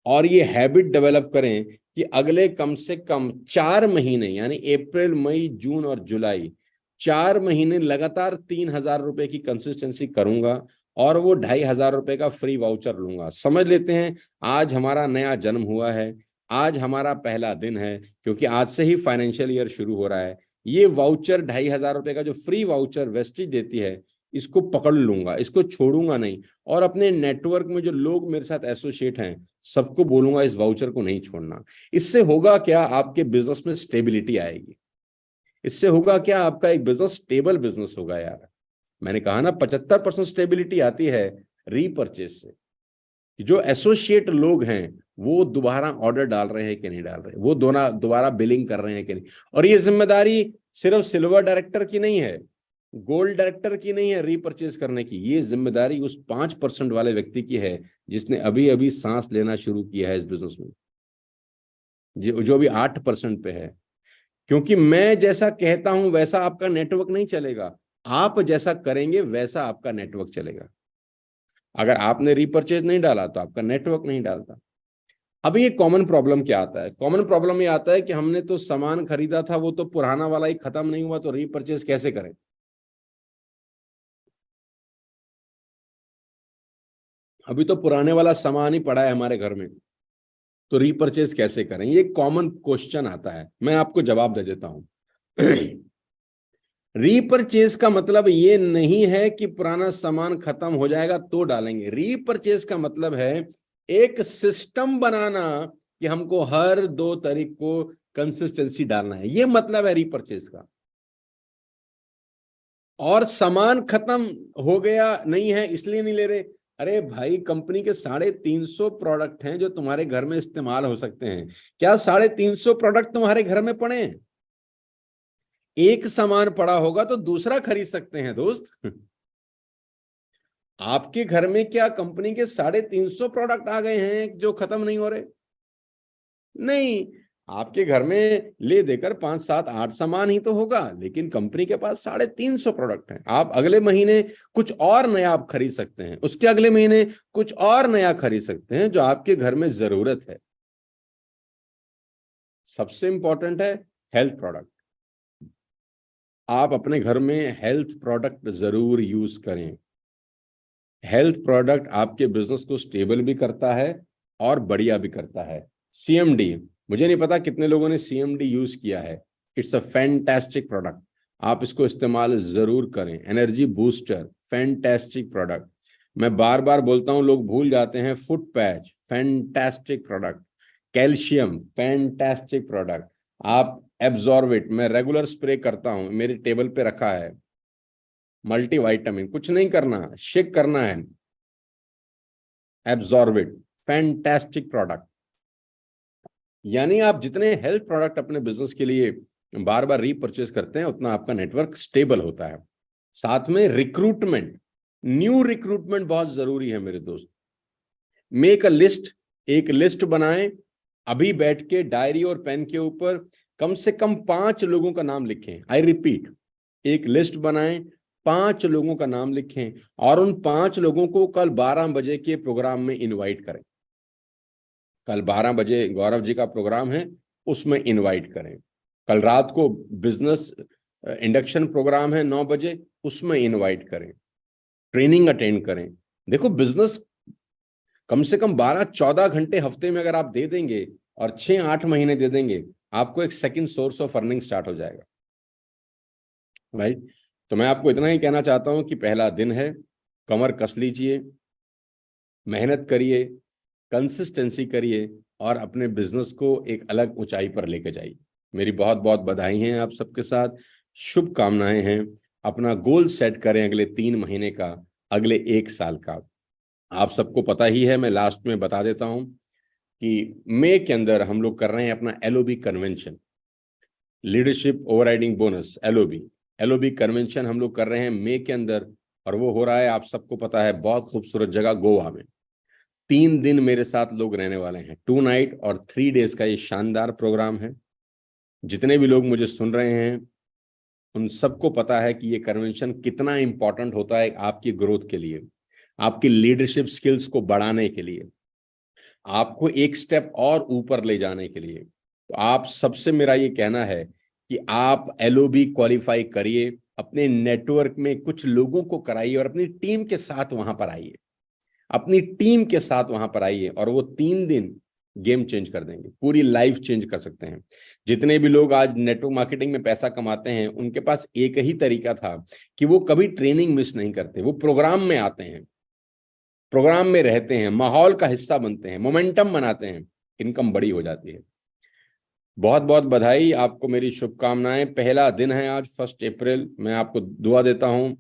S1: और ये हैबिट डेवलप करें कि अगले कम से कम 4 महीने, यानी अप्रैल, मई, जून और जुलाई, 4 महीने लगातार 3,000 रुपए की कंसिस्टेंसी करूंगा, और वो 2,500 रुपए का फ्री वाउचर लूंगा। समझ लेते हैं आज हमारा नया जन्म हुआ है, आज हमारा पहला दिन है, क्योंकि आज से ही फाइनेंशियल ईयर शुरू हो रहा है। ये वाउचर 2,500 रुपए का जो फ्री वाउचर वेस्टेज देती है, इसको पकड़ लूंगा, इसको छोड़ूंगा नहीं। और अपने नेटवर्क में जो लोग मेरे साथ एसोसिएट हैं, सबको बोलूंगा इस वाउचर को नहीं छोड़ना। इससे होगा क्या? आपके बिजनेस में स्टेबिलिटी आएगी। इससे होगा क्या? आपका एक बिजनेस स्टेबल बिजनेस होगा यार। मैंने कहा ना 75% स्टेबिलिटी आती है रीपरचेज से। जो एसोसिएट लोग हैं वो दोबारा ऑर्डर डाल रहे हैं कि नहीं डाल रहे, वो दोबारा बिलिंग कर रहे हैं कि नहीं। और ये जिम्मेदारी सिर्फ सिल्वर डायरेक्टर की नहीं है, गोल्ड डायरेक्टर की नहीं है रीपरचेज करने की, ये जिम्मेदारी उस 5% वाले व्यक्ति की है जिसने अभी अभी सांस लेना शुरू किया है इस बिजनेस में, जो भी 8% पे है। क्योंकि मैं जैसा कहता हूं वैसा आपका नेटवर्क नहीं चलेगा, आप जैसा करेंगे वैसा आपका नेटवर्क चलेगा। अगर आपने रीपरचेज नहीं डाला तो आपका नेटवर्क नहीं डालता। अभी ये कॉमन प्रॉब्लम क्या आता है? कॉमन प्रॉब्लम ये आता है कि हमने तो सामान खरीदा था, वो तो पुराना वाला ही खत्म नहीं हुआ, तो रीपरचेज कैसे करें? अभी तो पुराने वाला सामान ही पड़ा है हमारे घर में, तो रीपरचेज कैसे करें? ये कॉमन क्वेश्चन आता है, मैं आपको जवाब दे देता हूं। रीपरचेज का मतलब ये नहीं है कि पुराना सामान खत्म हो जाएगा तो डालेंगे। रीपरचेज का मतलब है एक सिस्टम बनाना कि हमको हर 2 तारीख को कंसिस्टेंसी डालना है, ये मतलब है रीपरचेज का। और सामान खत्म हो गया नहीं है इसलिए नहीं ले रहे। अरे भाई, कंपनी के 350 प्रोडक्ट हैं जो तुम्हारे घर में इस्तेमाल हो सकते हैं। क्या 350 प्रोडक्ट तुम्हारे घर में पड़े हैं? एक सामान पड़ा होगा तो दूसरा खरीद सकते हैं दोस्त। आपके घर में क्या कंपनी के 350 प्रोडक्ट आ गए हैं जो खत्म नहीं हो रहे? नहीं। आपके घर में ले देकर 5, 7, 8 सामान ही तो होगा, लेकिन कंपनी के पास 350 प्रोडक्ट हैं। आप अगले महीने कुछ और नया आप खरीद सकते हैं, उसके अगले महीने कुछ और नया खरीद सकते हैं जो आपके घर में जरूरत है। सबसे इंपॉर्टेंट है हेल्थ प्रोडक्ट। आप अपने घर में हेल्थ प्रोडक्ट जरूर यूज करें। हेल्थ प्रोडक्ट आपके बिजनेस को स्टेबल भी करता है और बढ़िया भी करता है। सीएमडी, मुझे नहीं पता कितने लोगों ने सीएमडी यूज किया है। इट्स अ फैंटास्टिक प्रोडक्ट, आप इसको इस्तेमाल जरूर करें। Energy booster, fantastic product. मैं बार बार बोलता हूं, लोग भूल जाते हैं। Foot patch, fantastic product. Calcium, fantastic product. आप एब्जॉर्बिट, मैं रेगुलर स्प्रे करता हूं, मेरे टेबल पे रखा है। मल्टीविटामिन, कुछ नहीं करना, शेक करना है। एब्जॉर्बिट, फैंटास्टिक प्रोडक्ट। यानी आप जितने हेल्थ प्रोडक्ट अपने बिजनेस के लिए बार बार रीपरचेज करते हैं, उतना आपका नेटवर्क स्टेबल होता है। साथ में रिक्रूटमेंट, न्यू रिक्रूटमेंट बहुत जरूरी है मेरे दोस्त। मेक अ लिस्ट, एक लिस्ट बनाएं। अभी बैठ के डायरी और पेन के ऊपर कम से कम 5 लोगों का नाम लिखें। आई रिपीट, एक लिस्ट बनाएं, 5 लोगों का नाम लिखें और उन 5 लोगों को कल 12 बजे के प्रोग्राम में इनवाइट करें। कल 12 बजे गौरव जी का प्रोग्राम है, उसमें इनवाइट करें। कल रात को बिजनेस इंडक्शन प्रोग्राम है 9 बजे, उसमें इनवाइट करें। ट्रेनिंग अटेंड करें। देखो, बिजनेस कम से कम 12-14 घंटे हफ्ते में अगर आप दे देंगे और 6-8 महीने दे देंगे, आपको एक second source of earning start हो जाएगा। राइट? तो मैं आपको इतना ही कहना चाहता हूं कि पहला दिन है, कमर कस लीजिए, मेहनत करिए, कंसिस्टेंसी करिए और अपने बिजनेस को एक अलग ऊंचाई पर लेके जाइए। मेरी बहुत बहुत बधाई हैं आप सबके साथ, शुभकामनाएं हैं। अपना गोल सेट करें अगले 3 महीने का, अगले 1 साल का। आप सबको पता ही है, मैं लास्ट में बता देता हूं कि मई के अंदर हम लोग कर रहे हैं अपना LOB convention, leadership overriding bonus, LOB. LOB convention हम लोग कर रहे हैं मई के अंदर, और वो हो रहा है, आप सबको पता है, बहुत खूबसूरत जगह गोवा में। 3 दिन मेरे साथ लोग रहने वाले हैं, 2 नाइट और 3 डेज का ये शानदार प्रोग्राम है। जितने भी लोग मुझे सुन रहे हैं, उन सबको पता है कि ये कन्वेंशन कितना इंपॉर्टेंट होता है आपकी ग्रोथ के लिए, आपकी लीडरशिप स्किल्स को बढ़ाने के लिए, आपको एक स्टेप और ऊपर ले जाने के लिए। तो आप सबसे मेरा ये कहना है कि आप एलओबी क्वालिफाई करिए, अपने नेटवर्क में कुछ लोगों को कराइए और अपनी टीम के साथ वहां पर आइए। अपनी टीम के साथ वहां पर आइए और वो 3 दिन गेम चेंज कर देंगे, पूरी लाइफ चेंज कर सकते हैं। जितने भी लोग आज नेटवर्क मार्केटिंग में पैसा कमाते हैं, उनके पास एक ही तरीका था कि वो कभी ट्रेनिंग मिस नहीं करते, वो प्रोग्राम में आते हैं, प्रोग्राम में रहते हैं, माहौल का हिस्सा बनते हैं, मोमेंटम बनाते हैं, इनकम बड़ी हो जाती है। बहुत बहुत बधाई आपको, मेरी शुभकामनाएं। पहला दिन है आज, 1 अप्रैल। मैं आपको दुआ देता हूं,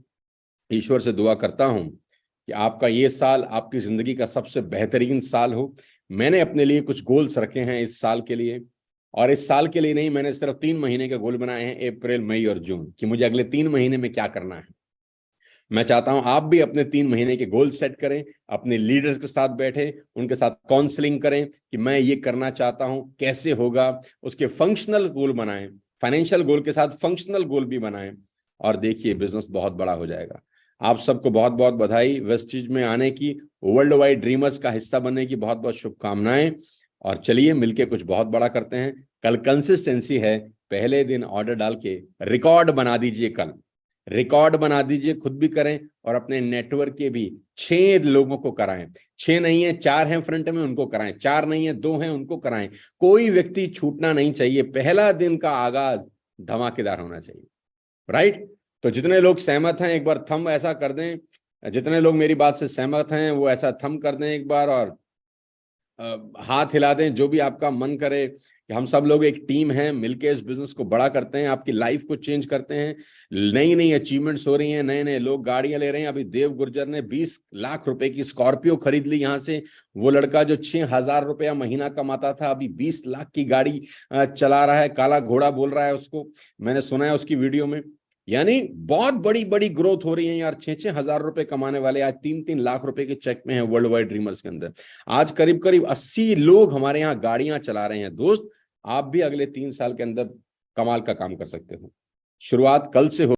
S1: ईश्वर से दुआ करता हूं कि आपका ये साल आपकी जिंदगी का सबसे बेहतरीन साल हो। मैंने अपने लिए कुछ गोल्स रखे हैं इस साल के लिए, और इस साल के लिए नहीं, मैंने सिर्फ 3 महीने के गोल बनाए हैं, अप्रैल, मई और जून, कि मुझे अगले 3 महीने में क्या करना है। मैं चाहता हूं आप भी अपने 3 महीने के गोल सेट करें, अपने लीडर्स के साथ बैठे, उनके साथ काउंसलिंग करें कि मैं ये करना चाहता हूं, कैसे होगा, उसके फंक्शनल गोल बनाएं, फाइनेंशियल गोल के साथ फंक्शनल गोल भी बनाएं, और देखिए बिजनेस बहुत बड़ा हो जाएगा। आप सबको बहुत बहुत बधाई, वेस्टीज में आने की, वर्ल्ड वाइड ड्रीमर्स का हिस्सा बनने की बहुत बहुत शुभकामनाएं। और चलिए मिलके कुछ बहुत बड़ा करते हैं। कल कंसिस्टेंसी है, पहले दिन ऑर्डर डाल के रिकॉर्ड बना दीजिए, कल रिकॉर्ड बना दीजिए, खुद भी करें और अपने नेटवर्क के भी 6 लोगों को कराएं। 6 नहीं है, 4 हैं फ्रंट में, उनको कराएं। 4 नहीं है, 2 हैं, उनको कराएं। कोई व्यक्ति छूटना नहीं चाहिए। पहला दिन का आगाज धमाकेदार होना चाहिए। राइट? तो जितने लोग सहमत हैं एक बार थंब ऐसा कर दें, जितने लोग मेरी बात से सहमत हैं वो ऐसा थंब कर दें एक बार, और हाथ हिला दें, जो भी आपका मन करे कि हम सब लोग एक टीम हैं, मिलके इस बिजनेस को बड़ा करते हैं, आपकी लाइफ को चेंज करते हैं। नई नई अचीवमेंट्स हो रही हैं, नए नए लोग गाड़ियां ले रहे हैं। अभी देव गुर्जर ने 20 लाख रुपए की स्कॉर्पियो खरीद ली यहाँ से। वो लड़का जो 6,000 रुपया महीना कमाता था, अभी 20 लाख की गाड़ी चला रहा है, काला घोड़ा बोल रहा है उसको, मैंने सुना है उसकी वीडियो में। यानी बहुत बड़ी बड़ी ग्रोथ हो रही है यार। 6,000 रुपए कमाने वाले आज 3-3 लाख रुपए के चेक में हैं वर्ल्ड वाइड ड्रीमर्स के अंदर। आज करीब करीब 80 लोग हमारे यहाँ गाड़ियां चला रहे हैं। दोस्त, आप भी अगले 3 साल के अंदर कमाल का काम कर सकते हो। शुरुआत कल से हो।